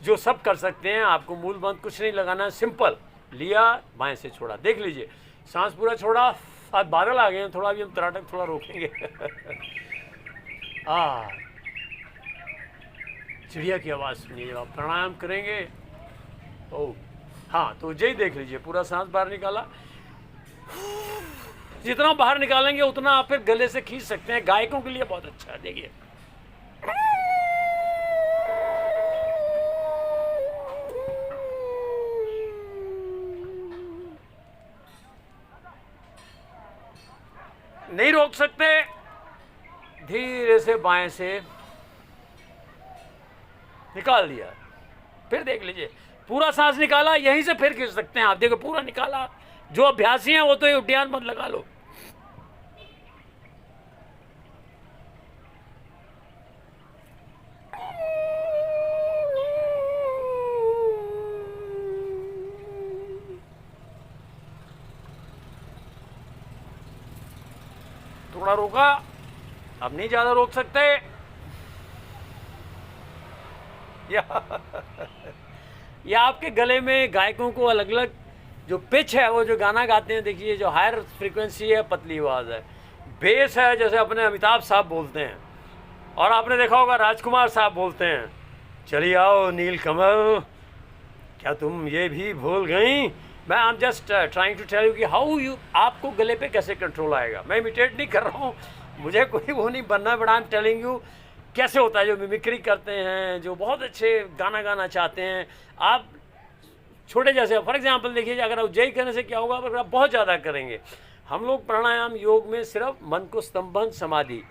जो सब कर सकते हैं, आपको मूल मंत्र कुछ नहीं लगाना, सिंपल लिया बाएं से छोड़ा, देख लीजिए सांस पूरा छोड़ा। आज बादल आ गए हैं, थोड़ा भी हम तराटक थोड़ा रोकेंगे। चिड़िया की आवाज़ सुनिए जब आप प्राणायाम करेंगे। ओ हाँ, तो उज्जयी देख लीजिए, पूरा सांस बाहर निकाला, जितना बाहर निकालेंगे उतना आप फिर गले से खींच सकते हैं, गायकों के लिए बहुत अच्छा है। देखिए नहीं रोक सकते, धीरे से बाएं से निकाल दिया, फिर देख लीजिए पूरा सांस निकाला, यहीं से फिर खींच सकते हैं आप। देखो पूरा निकाला, जो अभ्यासी हैं वो तो ये उद्यान मत लगा लो। थोड़ा रोका, अब नहीं ज्यादा रोक सकते। या आपके गले में गायकों को अलग अलग जो पिच है, वो जो गाना गाते हैं, देखिए जो हायर फ्रीक्वेंसी है, पतली आवाज़ है, बेस है, जैसे अपने अमिताभ साहब बोलते हैं, और आपने देखा होगा राजकुमार साहब बोलते हैं, चली आओ नील कमल, क्या तुम ये भी भूल गई। मैं I am just trying to tell you कि हाउ यू, आपको गले पे कैसे कंट्रोल आएगा। मैं इमिटेट नहीं कर रहा हूँ, मुझे कोई वो नहीं बनना, but I am telling you कैसे होता है। जो मिमिक्री करते हैं, जो बहुत अच्छे गाना गाना चाहते हैं, आप छोटे जैसे फॉर एग्जांपल देखिए, अगर उज्जयी करने से क्या होगा, अगर आप बहुत ज़्यादा करेंगे। हम लोग प्राणायाम योग में सिर्फ मन को स्तंभन समाधि,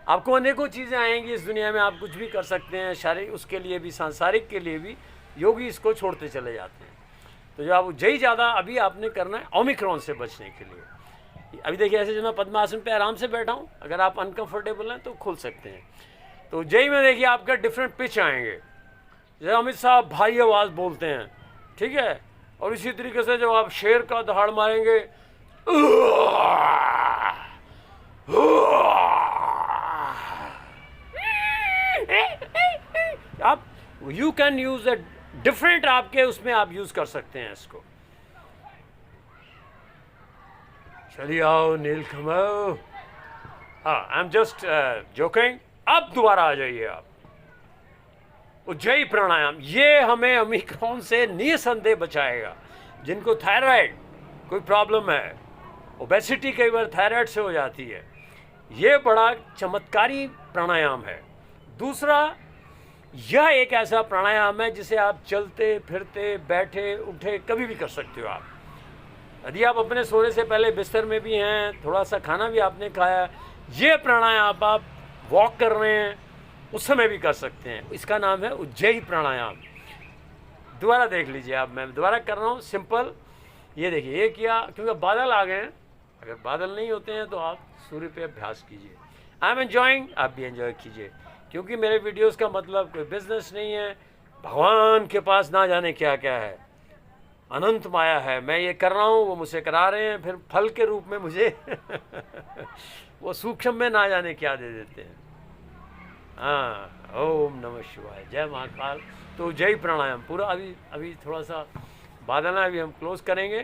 आपको अनेकों चीज़ें आएंगी इस दुनिया में, आप कुछ भी कर सकते हैं, शारीरिक उसके लिए भी, सांसारिक के लिए भी, योगी इसको छोड़ते चले जाते हैं। तो जो आप उज्जयी ज़्यादा अभी आपने करना है ओमिक्रॉन से बचने के लिए। अभी देखिए ऐसे जो मैं पद्मासन पे आराम से बैठा हूँ, अगर आप अनकंफर्टेबल हैं तो खुल सकते हैं। तो उज्जयी में देखिए आपका डिफरेंट पिच आएंगे, जैसे अमित साहब भारी आवाज़ बोलते हैं, ठीक है, और इसी तरीके से जब आप शेर का दहाड़ मारेंगे, आप you can use a different, आपके उसमें आप यूज कर सकते हैं इसको। चलिए आओ नीलकमल, हाँ आई एम जस्ट जोकिंग। अब दोबारा आ जाइए आप। उज्जयी प्राणायाम ये हमें ओमिक्रॉन से निसंदेह बचाएगा। जिनको थायराइड कोई प्रॉब्लम है, ओबेसिटी कई बार थायराइड से हो जाती है, ये बड़ा चमत्कारी प्राणायाम है। दूसरा, यह एक ऐसा प्राणायाम है जिसे आप चलते फिरते बैठे उठे कभी भी कर सकते हो। आप यदि आप अपने सोने से पहले बिस्तर में भी हैं, थोड़ा सा खाना भी आपने खाया, ये प्राणायाम आप वॉक कर रहे हैं उस समय भी कर सकते हैं। इसका नाम है उज्जयी प्राणायाम। दोबारा देख लीजिए आप, मैं दोबारा कर रहा हूँ, सिंपल। ये देखिए, ये किया, क्योंकि बादल आ गए हैं, अगर बादल नहीं होते हैं तो आप सूर्य पे अभ्यास कीजिए। आई एम एंजॉइंग, आप भी एंजॉय कीजिए, क्योंकि मेरे वीडियोस का मतलब कोई बिजनेस नहीं है। भगवान के पास ना जाने क्या क्या है, अनंत माया है। मैं ये कर रहा हूँ, वो मुझसे करा रहे हैं, फिर फल के रूप में मुझे वो सूक्ष्म में ना जाने क्या दे देते हैं। हाँ, ओम नमः शिवाय, जय महाकाल। तो जय प्राणायाम पूरा, अभी थोड़ा सा बादल है, अभी हम क्लोज करेंगे।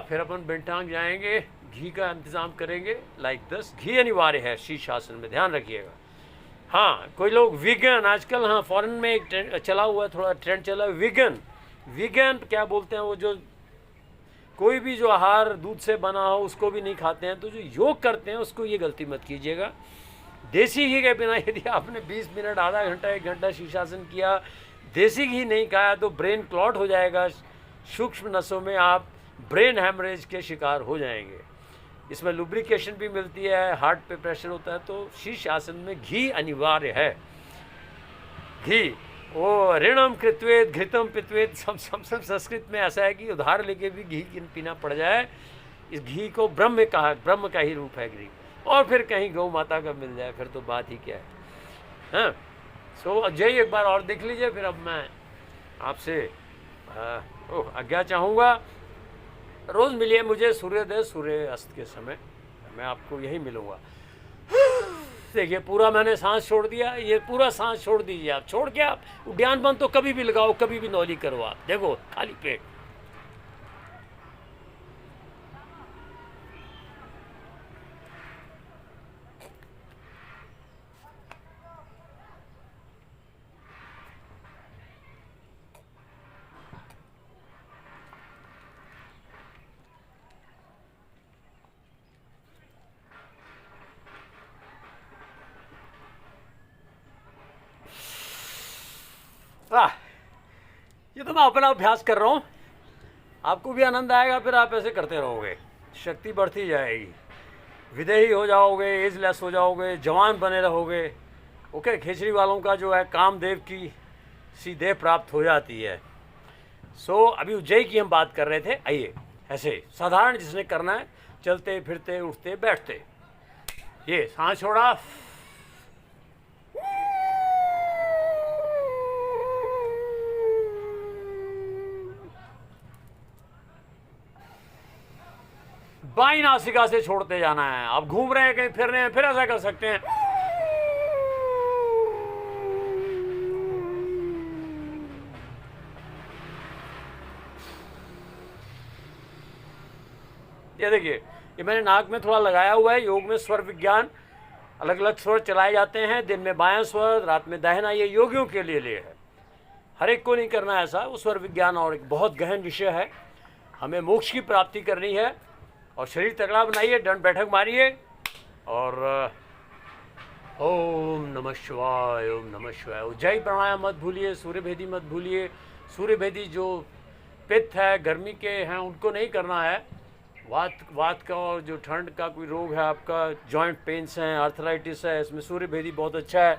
फिर अपन बेंटांग जाएंगे, घी का इंतज़ाम करेंगे। लाइक दिस, घी अनिवार्य है शीर्षासन में, ध्यान रखिएगा। हाँ, कोई लोग वीगन आजकल, हाँ फॉरेन में एक चला हुआ है, थोड़ा ट्रेंड चला है वीगन। वीगन क्या बोलते हैं, वो जो कोई भी जो आहार दूध से बना हो उसको भी नहीं खाते हैं। तो जो योग करते हैं उसको ये गलती मत कीजिएगा। देसी घी के बिना यदि आपने 20 मिनट, आधा घंटा, 1 घंटा शीर्षासन किया, देसी घी नहीं खाया तो ब्रेन क्लॉट हो जाएगा, सूक्ष्म नसों में आप ब्रेन हैमरेज के शिकार हो जाएंगे। इसमें लुब्रिकेशन भी मिलती है, हार्ट पे प्रेशर होता है। तो शीर्षासन में घी अनिवार्य है। घी, वो ऋणम कृत्वेत घृतम पित्वेत, सब संस्कृत में ऐसा है कि उधार लेके भी घी पीना पड़ जाए। इस घी को ब्रह्म कहा, ब्रह्म का ही रूप है घी, और फिर कहीं गौ माता का मिल जाए फिर तो बात ही क्या है। हाँ, सो अजय एक बार और देख लीजिए, फिर अब मैं आपसे आज्ञा चाहूँगा। रोज़ मिलिए मुझे सूर्योदय सूर्य अस्त के समय, मैं आपको यही मिलूँगा। देखिए पूरा मैंने सांस छोड़ दिया, ये पूरा सांस छोड़ दीजिए आप, छोड़ के आप उद्यान बंद तो कभी भी लगाओ, कभी भी नौली करो आप, देखो खाली पेट। ये तो मैं अपना अभ्यास कर रहा हूँ, आपको भी आनंद आएगा, फिर आप ऐसे करते रहोगे, शक्ति बढ़ती जाएगी, विदेही हो जाओगे, एजलेस हो जाओगे, जवान बने रहोगे। ओके, खेचरी वालों का जो है कामदेव की सी देह प्राप्त हो जाती है। सो अभी उज्जै की हम बात कर रहे थे। आइए ऐसे साधारण जिसने करना है, चलते फिरते उठते बैठते, ये सांस छोड़ा, बाई नासिका से छोड़ते जाना है। आप घूम रहे हैं, कहीं फिर रहे हैं, फिर ऐसा कर सकते हैं। ये देखिए, ये मैंने नाक में थोड़ा लगाया हुआ है। योग में स्वर विज्ञान, अलग अलग स्वर चलाए जाते हैं, दिन में बायां स्वर, रात में दाहिना, ये योगियों के लिए है, हर एक को नहीं करना ऐसा। वो स्वर विज्ञान और एक बहुत गहन विषय है। हमें मोक्ष की प्राप्ति करनी है और शरीर तगड़ा बनाइए, दंड बैठक मारिए और ओम नमः शिवाय, ओम नमः शिवाय। उज्जै प्राणायाम मत भूलिए, सूर्यभेदी मत भूलिए। सूर्यभेदी जो पित्त है, गर्मी के हैं, उनको नहीं करना है। वात का और जो ठंड का कोई रोग है, आपका जॉइंट पेन्स हैं, आर्थराइटिस है, इसमें सूर्यभेदी बहुत अच्छा है।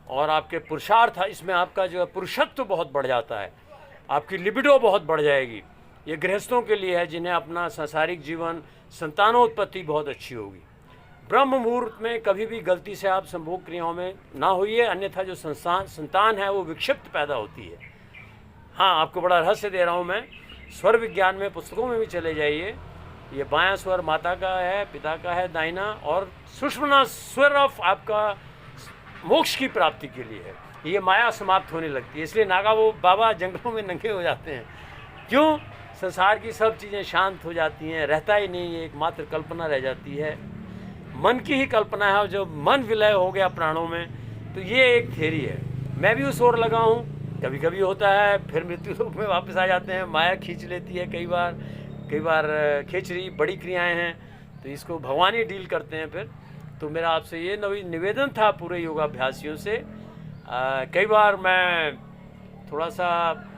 और आपके पुरुषार्थ, इसमें आपका जो है पुरुषत्व बहुत बढ़ जाता है, आपकी लिबिडो बहुत बढ़ जाएगी। ये गृहस्थों के लिए है जिन्हें अपना सांसारिक जीवन, संतानोत्पत्ति बहुत अच्छी होगी। ब्रह्म मुहूर्त में कभी भी गलती से आप संभोग क्रियाओं में ना होइए, अन्यथा जो संतान है वो विक्षिप्त पैदा होती है। हाँ, आपको बड़ा रहस्य दे रहा हूँ मैं। स्वर विज्ञान में पुस्तकों में भी चले जाइए। ये बायां स्वर माता का है, पिता का है, दाहिना, और सुषुम्ना स्वर ऑफ आपका मोक्ष की प्राप्ति के लिए है। ये माया समाप्त होने लगती है, इसलिए नागा वो बाबा जंगलों में नंगे हो जाते हैं। क्यों? संसार की सब चीज़ें शांत हो जाती हैं, रहता ही नहीं है, एकमात्र कल्पना रह जाती है, मन की ही कल्पना है। और जब मन विलय हो गया प्राणों में, तो ये एक थ्योरी है। मैं भी उस ओर लगा हूँ, कभी कभी होता है, फिर मृत्यु लोक में वापस आ जाते हैं, माया खींच लेती है कई बार खेचरी बड़ी क्रियाएं हैं, तो इसको भगवान ही डील करते हैं फिर। तो मेरा आपसे ये निवेदन था पूरे योगाभ्यासियों से। कई बार मैं थोड़ा सा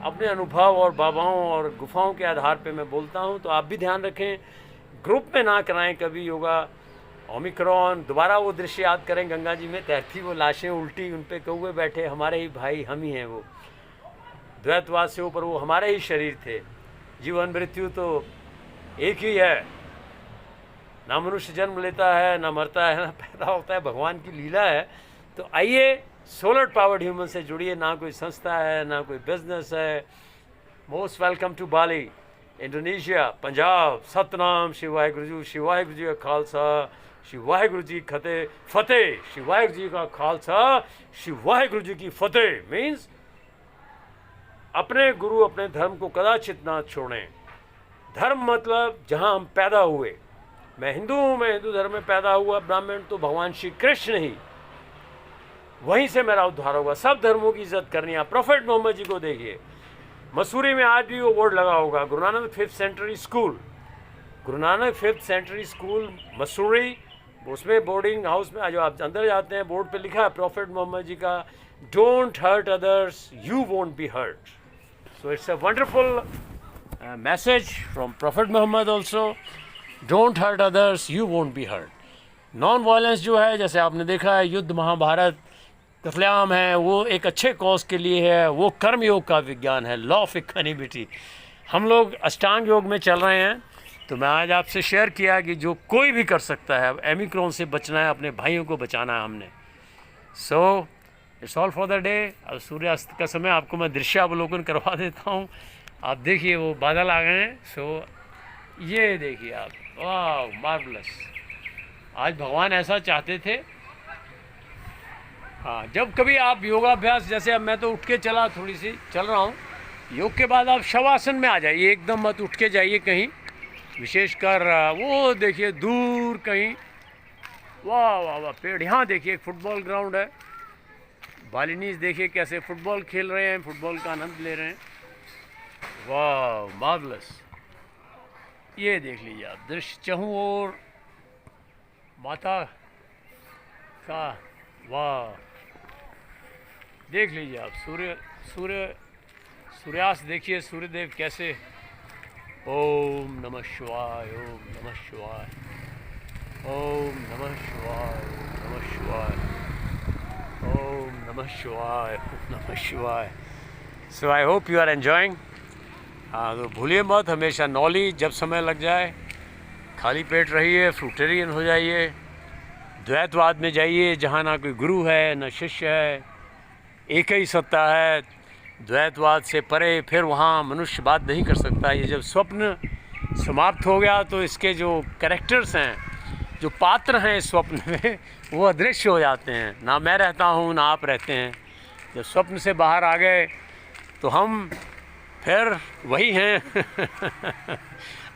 अपने अनुभव और बाबाओं और गुफाओं के आधार पे मैं बोलता हूँ, तो आप भी ध्यान रखें, ग्रुप में ना कराएं कभी योगा। ओमिक्रॉन, दोबारा वो दृश्य याद करें, गंगा जी में तैरती वो लाशें उल्टी, उन पे कौवे बैठे, हमारे ही भाई हम ही हैं। वो द्वैतवाद से ऊपर वो हमारे ही शरीर थे। जीवन मृत्यु तो एक ही है, ना मनुष्य जन्म लेता है, ना मरता है, ना पैदा होता है, भगवान की लीला है। तो आइए सोलर पावर्ड ह्यूमन से जुड़िए, ना कोई संस्था है, ना कोई बिजनेस है। Most welcome to Bali, Indonesia, Punjab. Satnam Shri Waheguru ji, Shri Waheguru ji का खालसा, श्री वाहिगुरु जी फतेह, श्री वाहिगुरु जी का खालसा, श्री वाहिगुरु जी की फतेह। मीन्स अपने गुरु, अपने धर्म को कदाचित ना छोड़ें। धर्म मतलब जहाँ हम पैदा हुए। मैं हिंदू हूँ, मैं हिंदू धर्म में पैदा हुआ, ब्राह्मण तो भगवान श्री कृष्ण ही, वहीं से मेरा उद्धार होगा। सब धर्मों की इज्जत करनी है। प्रोफेट मोहम्मद जी को देखिए, मसूरी में आज भी वो बोर्ड लगा होगा, Guru Nanak 5th century school, Guru Nanak 5th century school Mussoorie. उसमें बोर्डिंग हाउस में जो आप अंदर जाते हैं, बोर्ड पे लिखा है प्रोफेट मोहम्मद जी का, don't hurt others, you won't be hurt. So it's a wonderful message from prophet Muhammad also, don't hurt others, you won't be hurt. Non violence जो है, जैसे आपने देखा है, युद्ध, महाभारत, कत्लेआम है, वो एक अच्छे कॉज के लिए है। वो कर्म योग का विज्ञान है, लॉ ऑफ इक्वानिमिटी। हम लोग अष्टांग योग में चल रहे हैं, तो मैं आज आपसे शेयर किया कि जो कोई भी कर सकता है। अब एमिक्रॉन से बचना है, अपने भाइयों को बचाना है हमने। So it's all for the day. अब सूर्यास्त का समय आपको मैं दृश्यावलोकन करवा देता हूँ। आप देखिए वो बादल आ गए हैं। सो ये देखिए आप, वाह मार्वलस। आज भगवान ऐसा चाहते थे। हाँ, जब कभी आप योगाभ्यास, जैसे अब मैं तो उठ के चला, थोड़ी सी चल रहा हूँ, योग के बाद आप शवासन में आ जाइए, एकदम मत उठ के जाइए कहीं, विशेषकर वो देखिए दूर कहीं, वाह वाह वाह पेड़। यहाँ देखिए एक फुटबॉल ग्राउंड है, बालिनीज देखिए कैसे फुटबॉल खेल रहे हैं, फुटबॉल का आनंद ले रहे हैं, वाह मार्वलस। ये देख लीजिए आप दृश्य चहु और माता का, वाह देख लीजिए आप। सूर्यास्त देखिए, सूर्यदेव कैसे, ओम नमः शिवाय, ओम नमः शिवाय, ओम नमः शिवाय, ओम नमः शिवाय, ओम नमः शिवाय, ओम नमः शिवाय। So I hope you are enjoying. हाँ, तो भूलिए मत हमेशा नॉलेज, जब समय लग जाए खाली पेट रहिए, फ्रूटेरियन हो जाइए, द्वैतवाद में जाइए जहाँ ना कोई गुरु है ना शिष्य है, एक ही सत्ता है। द्वैतवाद से परे फिर वहाँ मनुष्य बात नहीं कर सकता। ये जब स्वप्न समाप्त हो गया तो इसके जो कैरेक्टर्स हैं, जो पात्र हैं इस स्वप्न में, वो अदृश्य हो जाते हैं। ना मैं रहता हूँ ना आप रहते हैं। जब स्वप्न से बाहर आ गए तो हम फिर वही हैं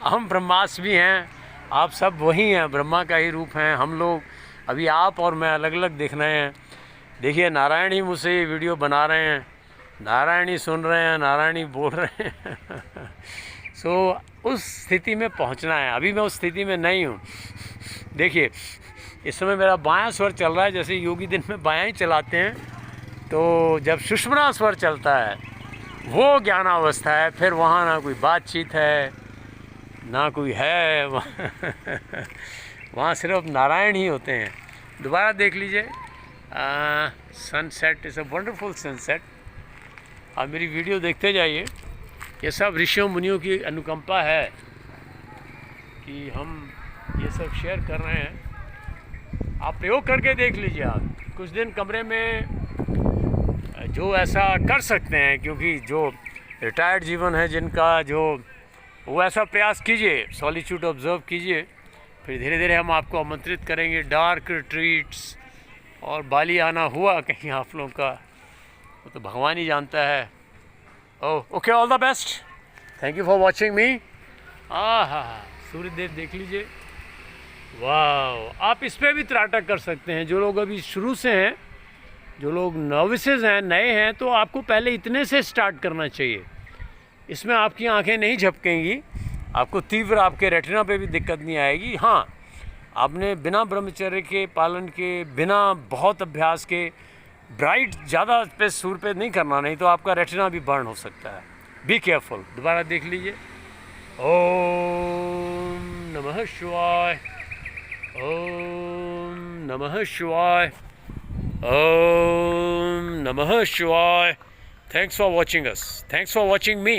हम ब्रह्मास्म भी हैं, आप सब वही हैं, ब्रह्मा का ही रूप हैं हम लोग। अभी आप और मैं अलग अलग दिख रहे हैं। देखिए नारायण ही मुझसे ये वीडियो बना रहे हैं, नारायण ही सुन रहे हैं, नारायण ही बोल रहे हैं सो उस स्थिति में पहुंचना है। अभी मैं उस स्थिति में नहीं हूँ। देखिए इस समय मेरा बायां स्वर चल रहा है, जैसे योगी दिन में बायां ही चलाते हैं। तो जब सुषुम्ना स्वर चलता है वो ज्ञानावस्था है। फिर वहाँ ना कोई बातचीत है ना कोई है वहाँ सिर्फ नारायण ही होते हैं। दोबारा देख लीजिए, sunset is a wonderful sunset. आप मेरी वीडियो देखते जाइए। ये सब ऋषियों मुनियों की अनुकंपा है कि हम ये सब शेयर कर रहे हैं। आप प्रयोग करके देख लीजिए। आप कुछ दिन कमरे में जो ऐसा कर सकते हैं, क्योंकि जो रिटायर्ड जीवन है जिनका, जो वो ऐसा प्रयास कीजिए, सॉलिट्यूड ऑब्जर्व कीजिए। फिर धीरे धीरे हम आपको आमंत्रित करेंगे डार्क रिट्रीट्स, और बाली आना हुआ कहीं आप लोगों का, वो तो भगवान ही जानता है। Okay, all the best, thank you for watching मी। हाँ, सूर्यदेव देख लीजिए, वाह। आप इस पर भी त्राटक कर सकते हैं। जो लोग अभी शुरू से हैं, जो लोग नर्वसेस हैं, नए हैं, तो आपको पहले इतने से स्टार्ट करना चाहिए। इसमें आपकी आंखें नहीं झपकेंगी, आपको तीव्र, आपके रेटिना पे भी दिक्कत नहीं आएगी। हाँ, आपने बिना ब्रह्मचर्य के पालन के, बिना बहुत अभ्यास के ब्राइट ज़्यादा पे सूर पे नहीं करना, नहीं तो आपका रेटिना भी बर्न हो सकता है। Be careful. दोबारा देख लीजिए, ओम नमः शिवाय, ओम नमः शिवाय, ओम नमः शिवाय। Thanks for watching us, thanks for watching me.